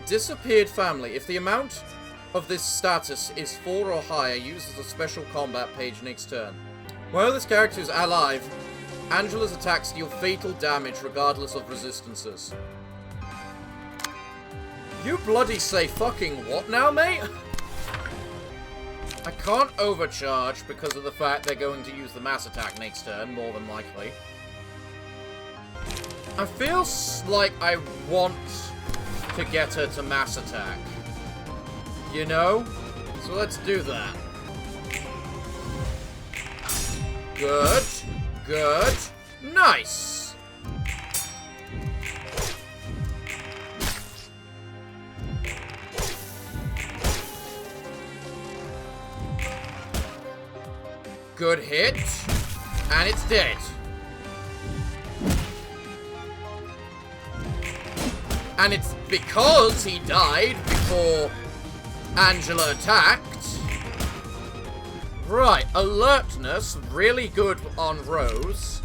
Disappeared family. If the amount of this status is 4 or higher, uses a special combat page next turn. While this character is alive, Angela's attacks deal fatal damage regardless of resistances. You bloody say fucking what now, mate? I can't overcharge because of the fact they're going to use the mass attack next turn, more than likely. I feel like I want to get her to mass attack. You know? So let's do that. Good. Good. Nice! Good hit. And it's dead. And it's because he died before Angela attacked. Right, alertness, really good on Rose.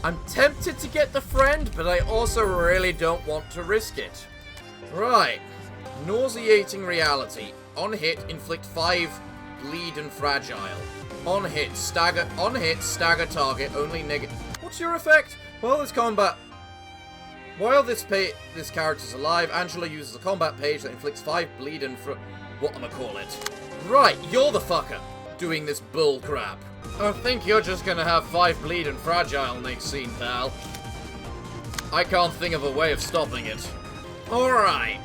I'm tempted to get the friend, but I also really don't want to risk it. Right, nauseating reality. On hit, inflict 5 bleed and fragile. On hit, stagger target, only negative. What's your effect? Well, this combat... While this character's alive, Angela uses a combat page that inflicts 5 bleed and whatchamacallit. Right, you're the fucker doing this bull crap. I think you're just gonna have 5 bleed and fragile next scene, pal. I can't think of a way of stopping it. Alright.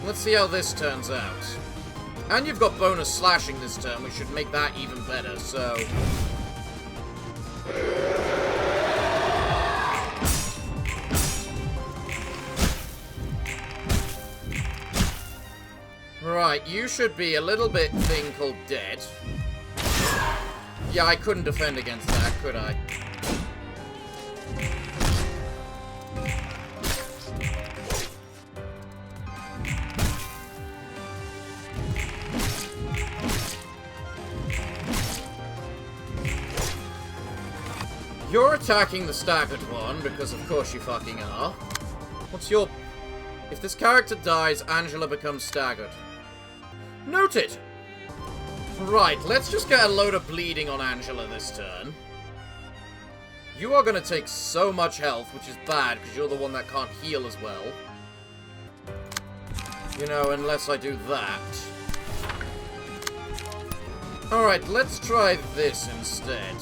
Let's see how this turns out. And you've got bonus slashing this turn, which should make that even better, so... Alright, you should be a little bit thing called dead. Yeah, I couldn't defend against that, could I? You're attacking the staggered one, because of course you fucking are. What's your... If this character dies, Angela becomes staggered. Noted! Right, let's just get a load of bleeding on Angela this turn. You are going to take so much health, which is bad, because you're the one that can't heal as well. You know, unless I do that. Alright, let's try this instead.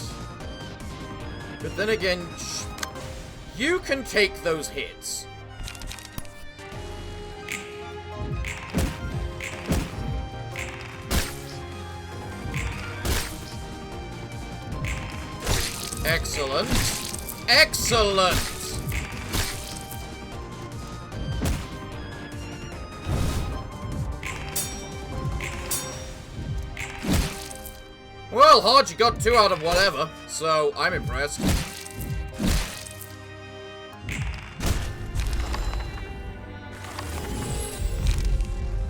But then again, you can take those hits. Excellent. Excellent! Well, Hodge, you got 2 out of whatever, so I'm impressed.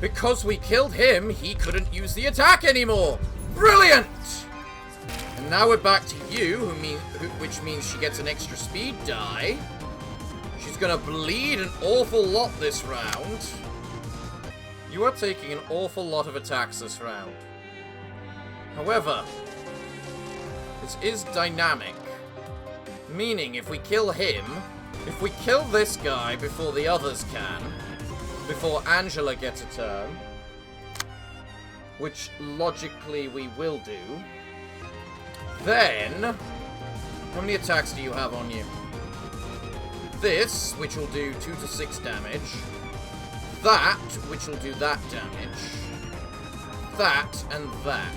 Because we killed him, he couldn't use the attack anymore! Brilliant! And now we're back to you, which means she gets an extra speed die. She's gonna bleed an awful lot this round. You are taking an awful lot of attacks this round. However, this is dynamic. Meaning, if we kill him, if we kill this guy before the others can, before Angela gets a turn, which logically we will do, then, how many attacks do you have on you? This, which will do 2 to 6 damage. That, which will do that damage. That, and that.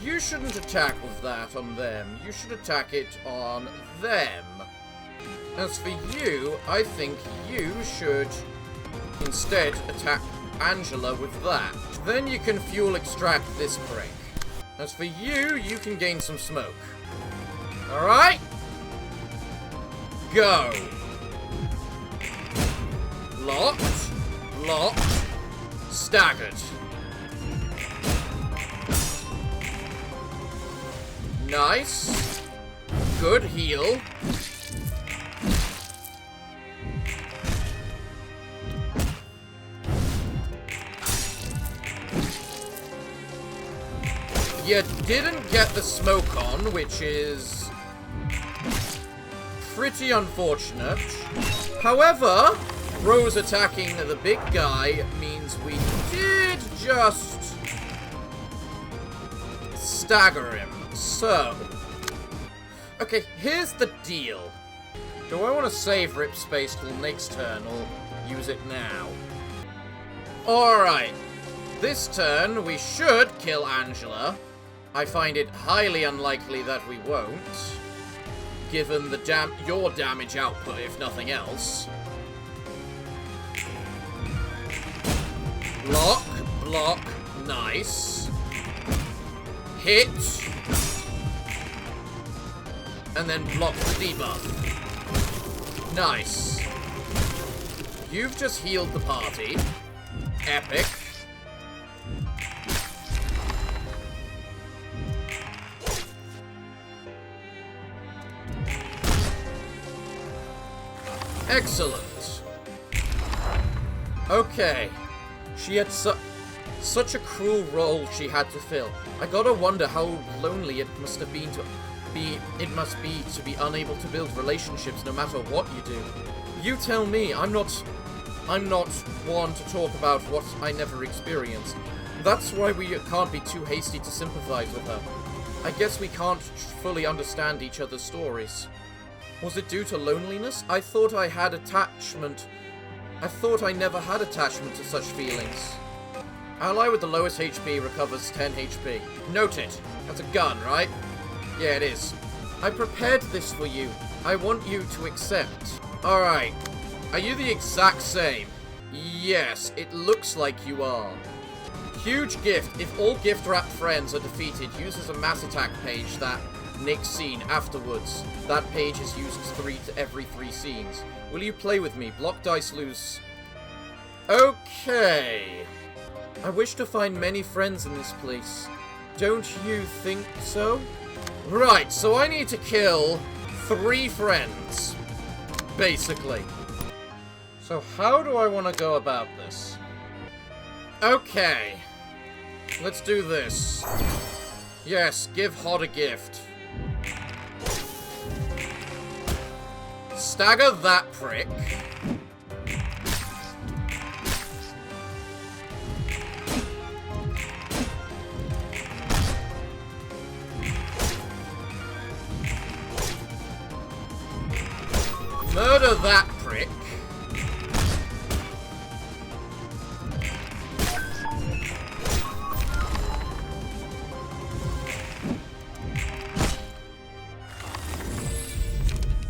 You shouldn't attack with that on them. You should attack it on them. As for you, I think you should instead attack Angela with that. Then you can fuel extract this prick. As for you, you can gain some smoke. Alright? Go. Locked. Locked. Staggered. Nice. Good heal. You didn't get the smoke on, which is pretty unfortunate. However, Rose attacking the big guy means we did just stagger him. So, okay, here's the deal. Do I want to save Rip Space till next turn, or use it now? Alright, this turn we should kill Angela. I find it highly unlikely that we won't, given the your damage output, if nothing else. Block, block, nice. Hit. And then block the debuff. Nice. You've just healed the party. Epic. Excellent. Okay. She had such a cruel role she had to fill. I gotta wonder how lonely it must have been to be unable to build relationships no matter what you do. You tell me. I'm not one to talk about what I never experienced. That's why we can't be too hasty to sympathize with her. I guess we can't fully understand each other's stories. Was it due to loneliness? I thought I had attachment. I thought I never had attachment to such feelings. Ally with the lowest HP recovers 10 HP. Noted. That's a gun, right? Yeah, it is. I prepared this for you. I want you to accept. Alright. Are you the exact same? Yes, it looks like you are. Huge gift. If all gift-wrapped friends are defeated, uses a mass attack page that Nick's seen afterwards. That page is used every 3 scenes. Will you play with me? Block dice lose. Okay. I wish to find many friends in this place. Don't you think so? Right, so I need to kill 3 friends. Basically. So how do I want to go about this? Okay. Let's do this. Yes, give Hod a gift. Stagger that prick. Murder that prick.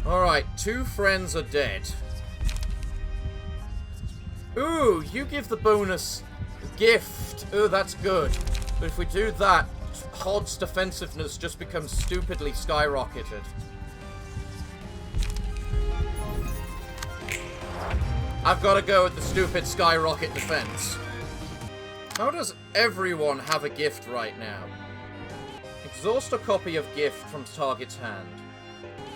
Alright, 2 friends are dead. Ooh, you give the bonus gift. Ooh, that's good. But if we do that, Hod's defensiveness just becomes stupidly skyrocketed. I've got to go with the stupid skyrocket defense. How does everyone have a gift right now? Exhaust a copy of gift from target's hand.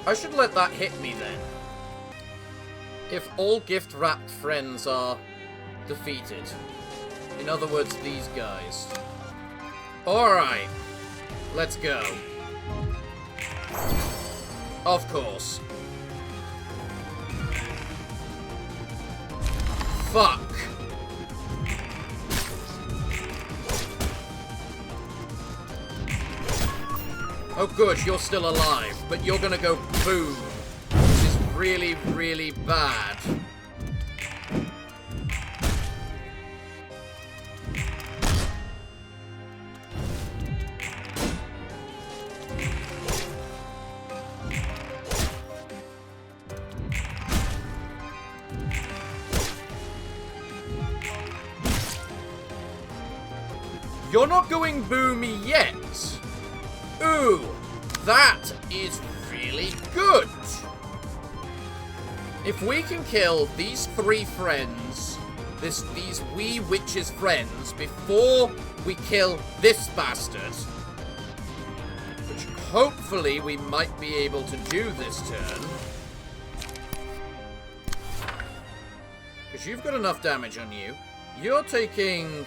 I should let that hit me then. If all gift-wrapped friends are defeated. In other words, these guys. Alright. Let's go. Of course. Fuck. Oh good, you're still alive, but you're gonna go boom. Which is really, really bad. You're not going boomy yet. Ooh, that is really good. If we can kill these 3 friends, these wee witches' friends, before we kill this bastard, which hopefully we might be able to do this turn, because you've got enough damage on you. You're taking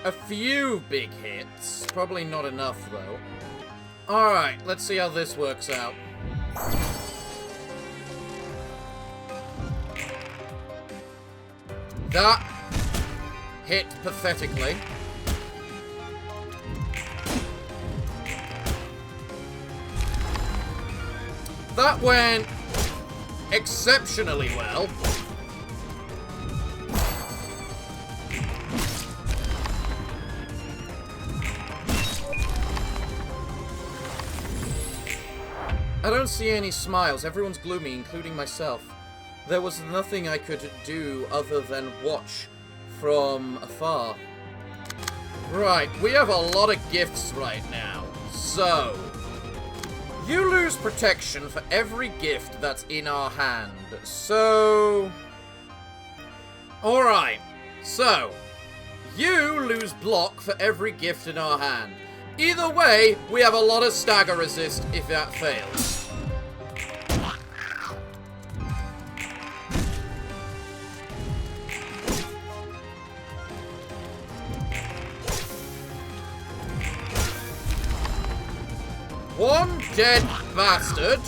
a few big hits. Probably not enough, though. Alright, let's see how this works out. That hit pathetically. That went exceptionally well. I don't see any smiles. Everyone's gloomy, including myself. There was nothing I could do other than watch from afar. Right, we have a lot of gifts right now. So, you lose protection for every gift that's in our hand. So, alright. So, you lose block for every gift in our hand. Either way, we have a lot of stagger resist if that fails. One dead bastard.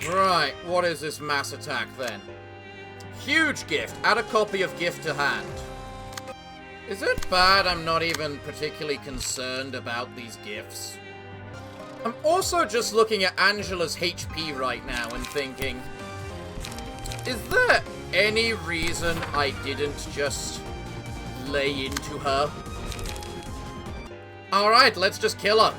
Right, what is this mass attack then? Huge gift. Add a copy of gift to hand. Is it bad I'm not even particularly concerned about these gifts? I'm also just looking at Angela's HP right now and thinking, is there any reason I didn't just lay into her? Alright, let's just kill her.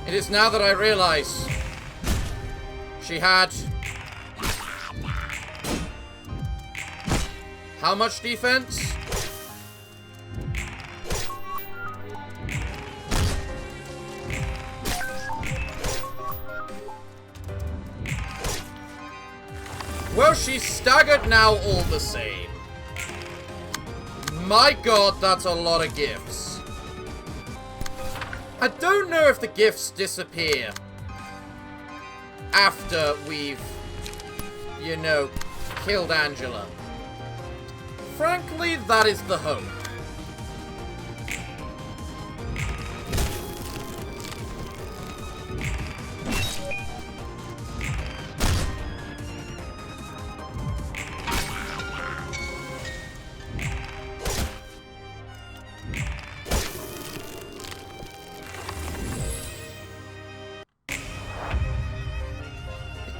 It is now that I realize she had how much defense? Well, she's staggered now all the same. My god, that's a lot of gifts. I don't know if the gifts disappear after we've, you know, killed Angela. Frankly, that is the hope.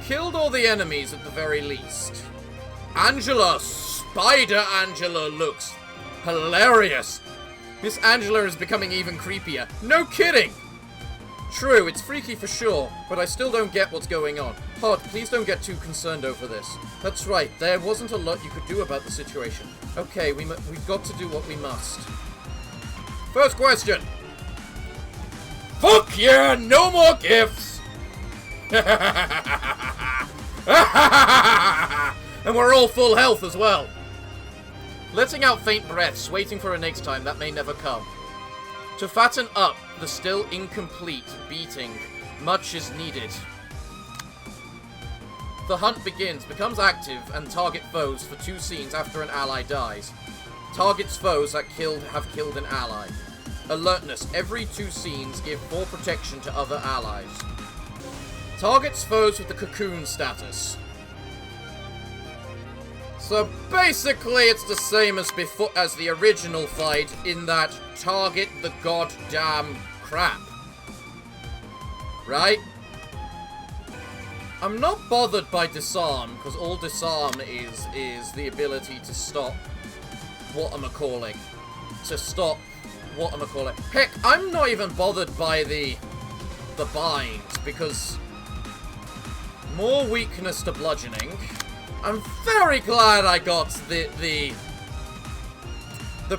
Killed all the enemies at the very least. Angela, Spider Angela looks hilarious. Miss Angela is becoming even creepier. No kidding! True, it's freaky for sure, but I still don't get what's going on. Pod, please don't get too concerned over this. That's right, there wasn't a lot you could do about the situation. Okay, we've got to do what we must. First question. Fuck yeah, no more gifts! And we're all full health as well. Letting out faint breaths, waiting for a next time that may never come. To fatten up the still incomplete beating, much is needed. The hunt begins, becomes active, and target foes for 2 scenes after an ally dies. Targets foes that have killed an ally. Alertness, every 2 scenes give 4 protection to other allies. Targets foes with the cocoon status. So basically it's the same as before, as the original fight, in that target the goddamn crap. Right? I'm not bothered by disarm, because all disarm is the ability to stop whatchamacallit. Heck, I'm not even bothered by the binds, because more weakness to bludgeoning. I'm very glad I got the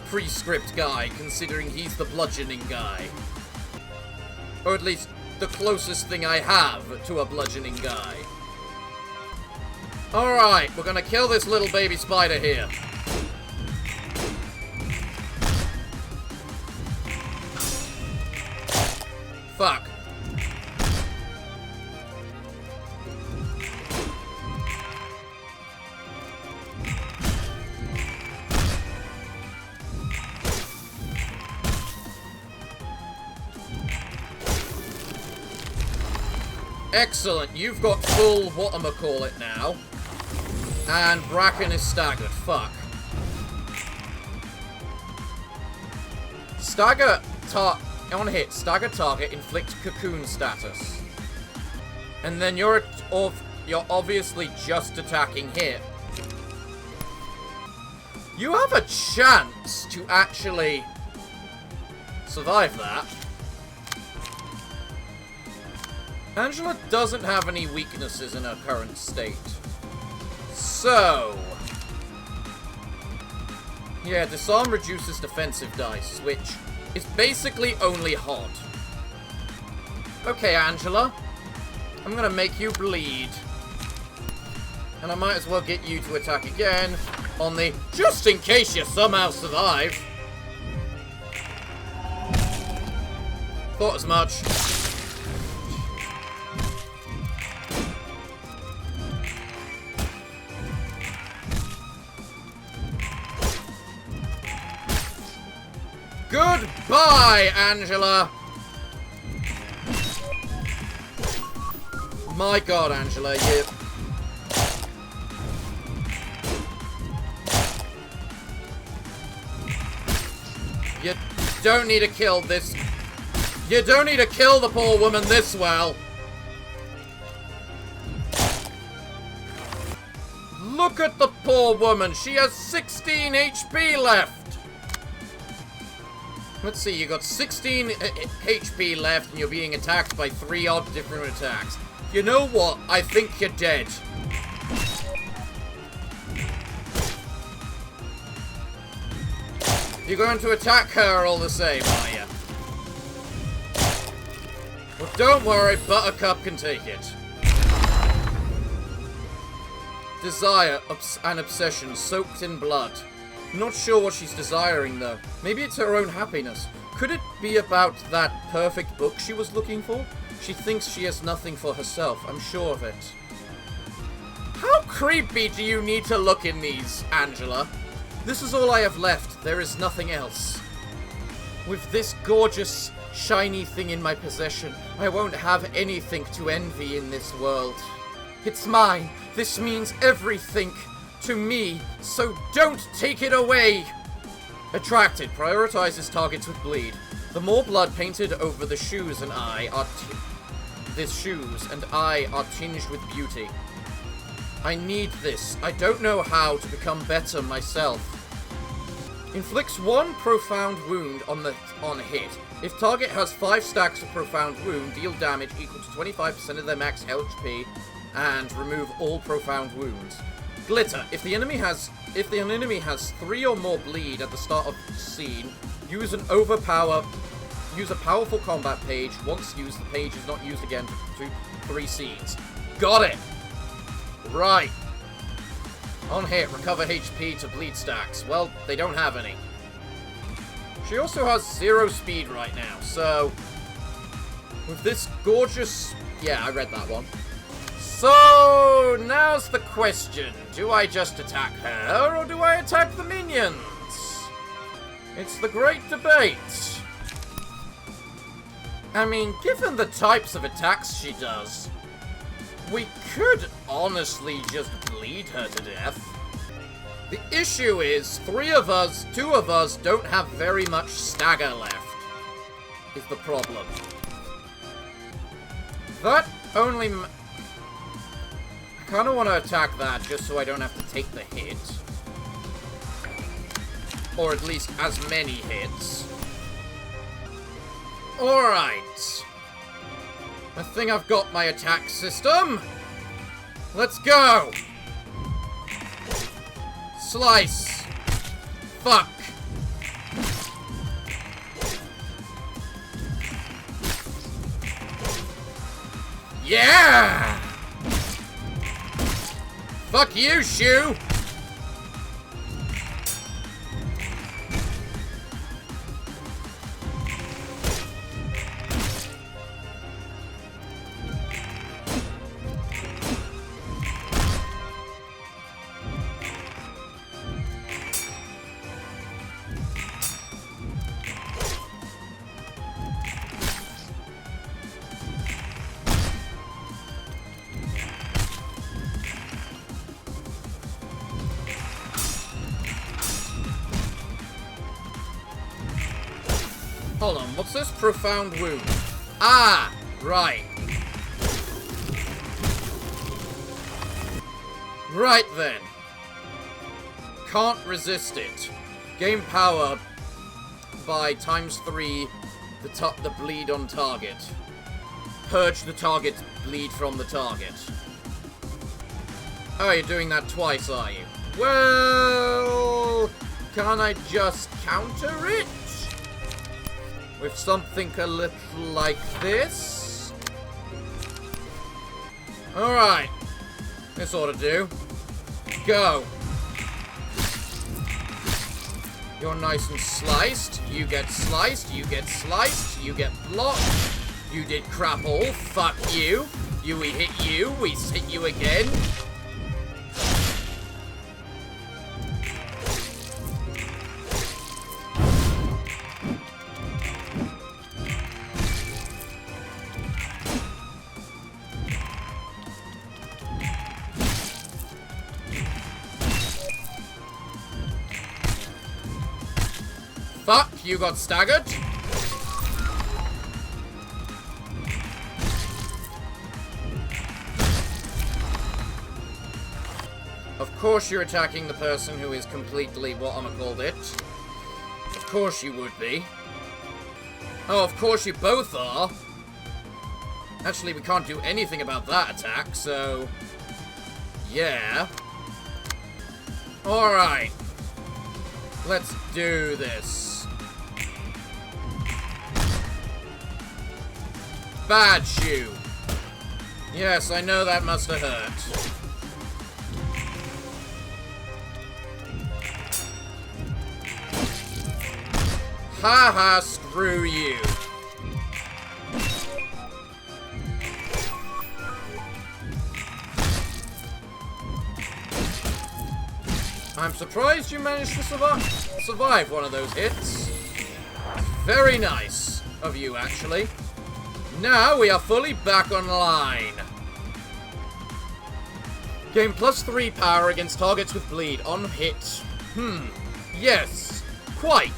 prescript guy, considering he's the bludgeoning guy. Or at least the closest thing I have to a bludgeoning guy. Alright, we're gonna kill this little baby spider here. Fuck. Excellent, you've got full whatchamacallit now. And Bracken is staggered. Fuck. On hit, stagger target, inflict cocoon status. And then you're obviously just attacking here. You have a chance to actually survive that. Angela doesn't have any weaknesses in her current state. So... yeah, disarm reduces defensive dice, which is basically only hot. Okay, Angela. I'm gonna make you bleed. And I might as well get you to attack again on the... just in case you somehow survive. Thought as much. Goodbye, Angela! My god, Angela, you... You don't need to kill this... You don't need to kill the poor woman this well. Look at the poor woman. She has 16 HP left. Let's see, you got 16 HP left and you're being attacked by 3 odd different attacks. You know what? I think you're dead. You're going to attack her all the same, are you? Well, don't worry, Buttercup can take it. Desire and obsession soaked in blood. Not sure what she's desiring, though. Maybe it's her own happiness. Could it be about that perfect book she was looking for? She thinks she has nothing for herself, I'm sure of it. How creepy do you need to look in these, Angela? This is all I have left. There is nothing else. With this gorgeous, shiny thing in my possession, I won't have anything to envy in this world. It's mine. This means everything to me, so don't take it away. Attracted. Prioritizes targets with bleed. The more blood painted over the shoes and eye are tinged with beauty. I need this. I don't know how to become better myself. Inflicts 1 profound wound on hit. If target has 5 stacks of profound wound, deal damage equal to 25% of their max HP, and remove all profound wounds. Glitter. If the enemy has 3 or more bleed at the start of the scene, use a powerful combat page. Once used, the page is not used again for 3 scenes. Got it! Right. On hit, recover HP to bleed stacks. Well, they don't have any. She also has 0 speed right now, so... With this gorgeous... Yeah, I read that one. So, now's the question. Do I just attack her, or do I attack the minions? It's the great debate. I mean, given the types of attacks she does, we could honestly just bleed her to death. The issue is, 2 of us don't have very much stagger left, is the problem. That only... I kind of want to attack that just so I don't have to take the hit. Or at least as many hits. Alright. I think I've got my attack system. Let's go! Slice. Fuck. Yeah! Fuck you, Shoe! Hold on, what's this profound wound? Ah, right. Right then. Can't resist it. Gain power by ×3 the bleed on target. Purge the target bleed from the target. Oh, you're doing that twice, are you? Well, can I just counter it? With something a little like this. Alright. This ought to do. Go. You're nice and sliced. You get sliced. You get sliced. You get blocked. You did crap all. Fuck you. We hit you. We hit you again. Fuck, you got staggered. Of course you're attacking the person who is completely what-am-I-called it. Of course you would be. Oh, of course you both are. Actually, we can't do anything about that attack, so... yeah. Alright. Let's do this. Bad shoe. Yes, I know that must have hurt. Haha, screw you. I'm surprised you managed to survive one of those hits. Very nice of you, actually. Now we are fully back online. Gain +3 power against targets with bleed on hit. Yes, quite.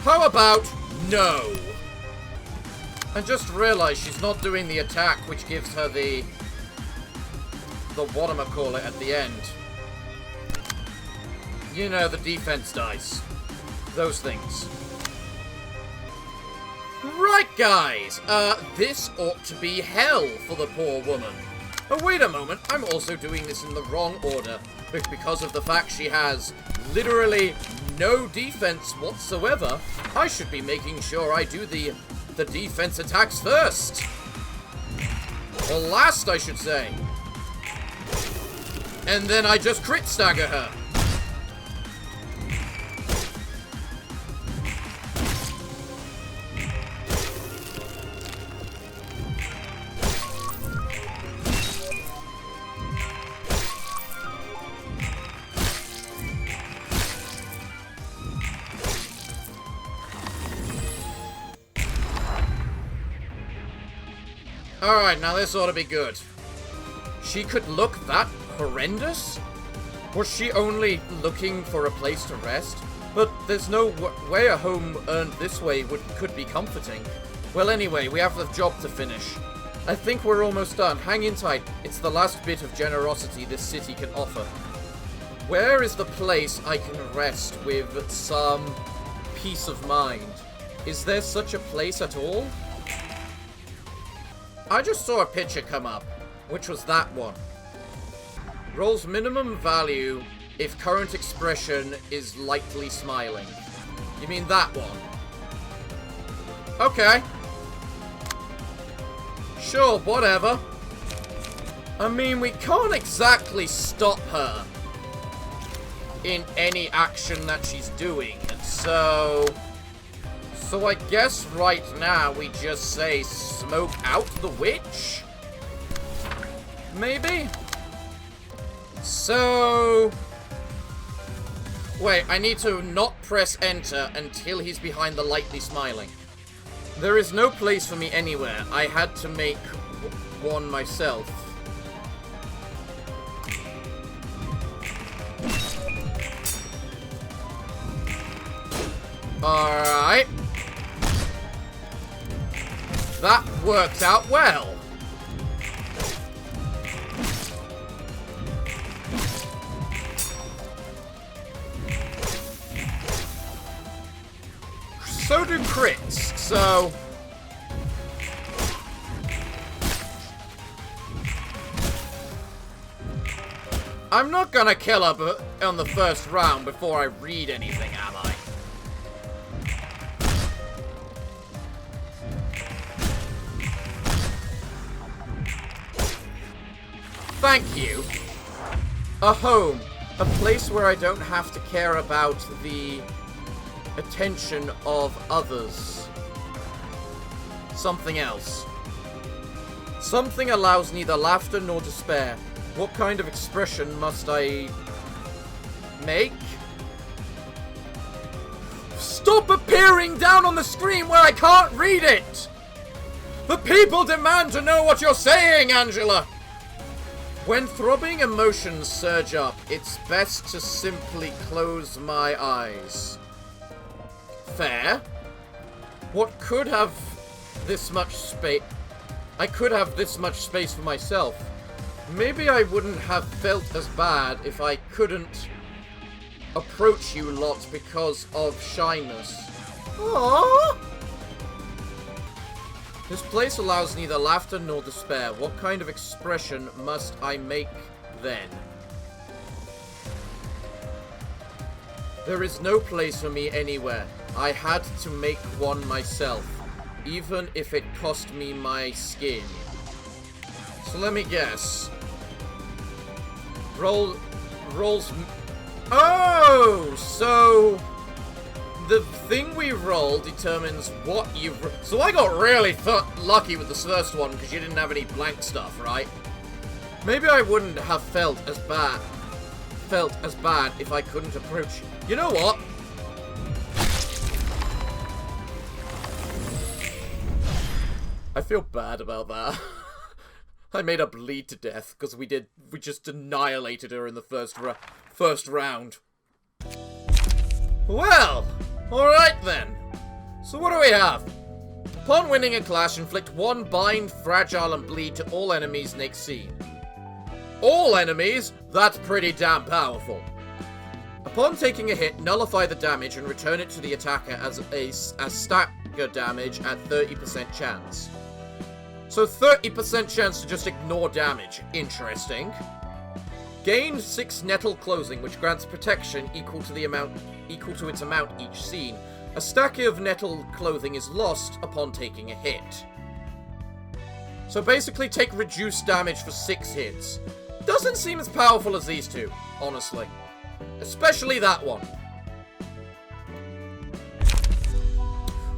How about no? I just realized she's not doing the attack which gives her the whatchamacallit at the end. You know, the defense dice. Those things. Right, guys. This ought to be hell for the poor woman. Oh, wait a moment. I'm also doing this in the wrong order. Because of the fact she has literally no defense whatsoever, I should be making sure I do the defense attacks first. Or last, I should say. And then I just crit stagger her. Alright, now this ought to be good. She could look that horrendous? Was she only looking for a place to rest? But there's no way a home earned this way could be comforting. Well, anyway, we have the job to finish. I think we're almost done. Hang in tight. It's the last bit of generosity this city can offer. Where is the place I can rest with some peace of mind? Is there such a place at all? I just saw a picture come up, which was that one. Rolls minimum value if current expression is lightly smiling. You mean that one? Okay. Sure, whatever. I mean, we can't exactly stop her in any action that she's doing, so I guess right now we just say smoke out the witch? Maybe? So... wait, I need to not press enter until he's behind the lightly smiling. There is no place for me anywhere. I had to make one myself. Alright. That worked out well. So do crits, so... I'm not gonna kill her on the first round before I read anything, am I? Thank you. A home. A place where I don't have to care about the attention of others. Something else. Something allows neither laughter nor despair. What kind of expression must I make? Stop appearing down on the screen where I can't read it! The people demand to know what you're saying, Angela! When throbbing emotions surge up, it's best to simply close my eyes. Fair. What could have this much space? I could have this much space for myself. Maybe I wouldn't have felt as bad if I couldn't approach you lot because of shyness. Aww. This place allows neither laughter nor despair. What kind of expression must I make then? There is no place for me anywhere. I had to make one myself, even if it cost me my skin. So let me guess. Rolls. Oh, so the thing we roll determines what you've. So I got really lucky with the first one because you didn't have any blank stuff, right? Maybe I wouldn't have felt as bad if I couldn't approach you. You know what? I feel bad about that. I made her bleed to death because we just annihilated her in the first round. Well, alright then. So what do we have? Upon winning a clash, inflict 1 bind, fragile, and bleed to all enemies next scene. All enemies? That's pretty damn powerful. Upon taking a hit, nullify the damage and return it to the attacker as stagger damage at 30% chance. So 30% chance to just ignore damage. Interesting. Gain 6 nettle clothing, which grants protection equal to its amount each scene. A stack of nettle clothing is lost upon taking a hit. So basically take reduced damage for 6 hits. Doesn't seem as powerful as these two, honestly. Especially that one.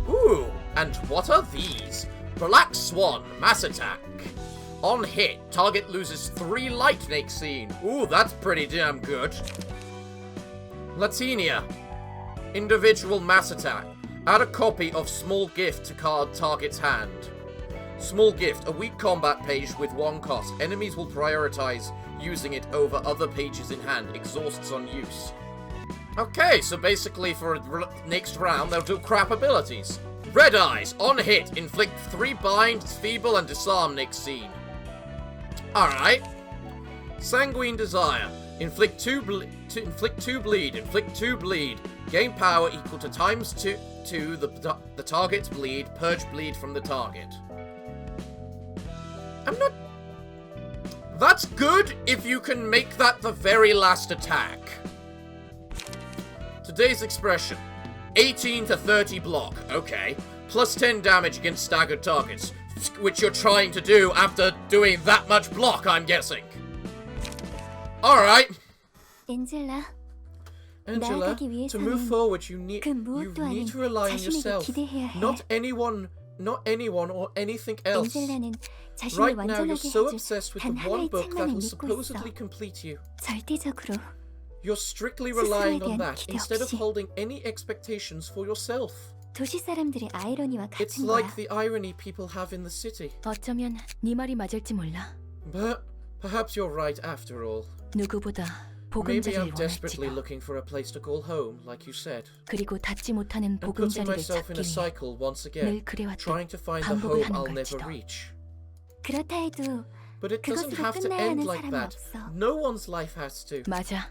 Ooh, and what are these? Black Swan, mass attack. On hit, target loses 3 light next scene. Ooh, that's pretty damn good. Latinia, individual mass attack. Add a copy of small gift to card target's hand. Small gift, a weak combat page with 1 cost. Enemies will prioritize using it over other pages in hand. Exhausts on use. Okay, so basically for next round, they'll do crap abilities. Red Eyes, on hit, inflict 3 bind, feeble, and disarm next scene. Alright. Sanguine Desire, inflict 2 bleed, inflict 2 bleed. Gain power equal to times 2 the target's bleed, purge bleed from the target. That's good if you can make that the very last attack. Today's expression. 18 to 30 block. Okay. Plus 10 damage against staggered targets. Which you're trying to do after doing that much block, I'm guessing. Alright. Angela, to move forward, you need to rely on yourself. Not anyone or anything else. Right now, you're so obsessed with the one book that will supposedly complete you. You're strictly relying on that instead of holding any expectations for yourself. It's like the irony people have in the city. 어쩌면 네 말이 맞을지 몰라. But perhaps you're right after all. 누구보다 Maybe I'm 보금자리를 desperately 원할지도. looking for a place to call home, like you said. 그리고 닿지 못하는 And putting 보금자리를 myself in 찾기 a 위해 cycle once again, 늘 그래왔듯 trying to find the 반복을 home I'll 하는 never 걸지도. reach. 그렇다 해도 But it doesn't 그것으로 have to 끝나야 end 하는 like 사람은 that. 없어. No one's life has to. 맞아.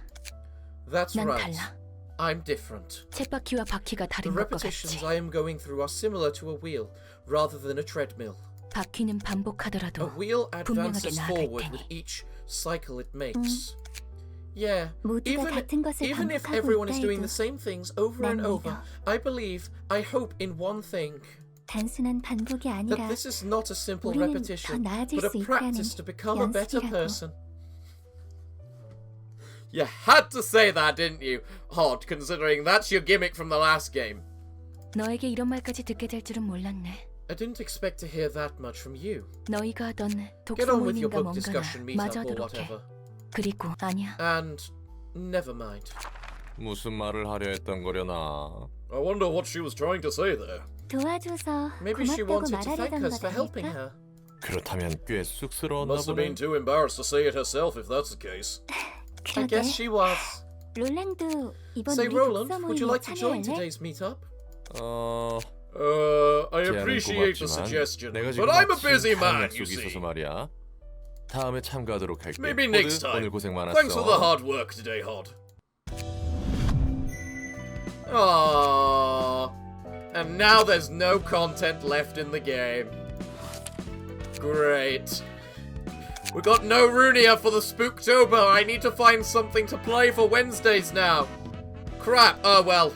That's 난 right. 달라. I'm different. 쳇바퀴와 바퀴가 The 다른 것과 repetitions 같이 I am going through are similar to a wheel, rather than a treadmill. 바퀴는 A 반복하더라도 wheel 분명하게 advances 나아갈 forward with 테니. each cycle it makes. Yeah, 모두가 같은 것을 even if 반복하고 everyone is 있다 doing 해도 the same things over and 난 over, 믿어. I hope in one thing. 단순한 반복이 That 아니라 this is not a simple 우리는 더 repetition, 나아질 but 수 a 있다는 practice to become a better 연습이라고. person. You had to say that, didn't you? Odd, considering that's your gimmick from the last game. 너에게 이런 말까지 듣게 될 줄은 몰랐네. I didn't expect to hear that much from you. 너희가 하던 Get 독서 on with your 모임인가 book 뭔가나 discussion meetup 마저 or 하도록 해. whatever. 그리고 아니야. And never mind. 무슨 말을 하려 했던 거려나. I wonder what she was trying to say there. 도와줘서 Maybe she 고맙다고 wanted to thank 말하려던 us for helping 거라니까. her. 그렇다면 꽤 쑥스러웠나 Must have 보네. been too embarrassed to say it herself if that's the case. I 그러게. guess she was. 롤랑도 이번 Say, 우리 Roland, 독서 would you 모임에 like to join 참여할래? today's meetup? I 제안은 appreciate the 고맙지만 suggestion, 내가 지금 but I'm a 마침 busy 다른 man, you 약속이 see. 있어서 말이야. 다음에 참가하도록 할게. Maybe next 호드, time. 오늘 고생 많았어. Thanks for the hard work today, Hod. Aww. And now there's no content left in the game. Great. We got no Ruina for the Spooktober. I need to find something to play for Wednesdays now. Crap. Oh, well.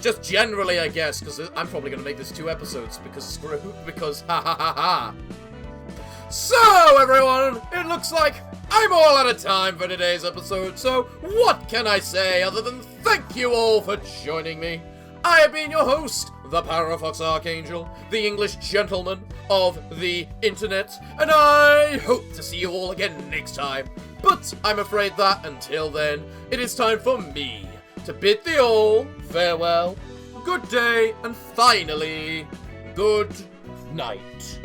Just generally, I guess, because I'm probably going to make this 2 episodes, because ha ha ha ha. So, everyone, it looks like I'm all out of time for today's episode, so what can I say other than thank you all for joining me? I have been your host, the Parafox Archangel, the English gentleman of the internet, and I hope to see you all again next time. But I'm afraid that, until then, it is time for me to bid thee all farewell, good day, and finally, good night.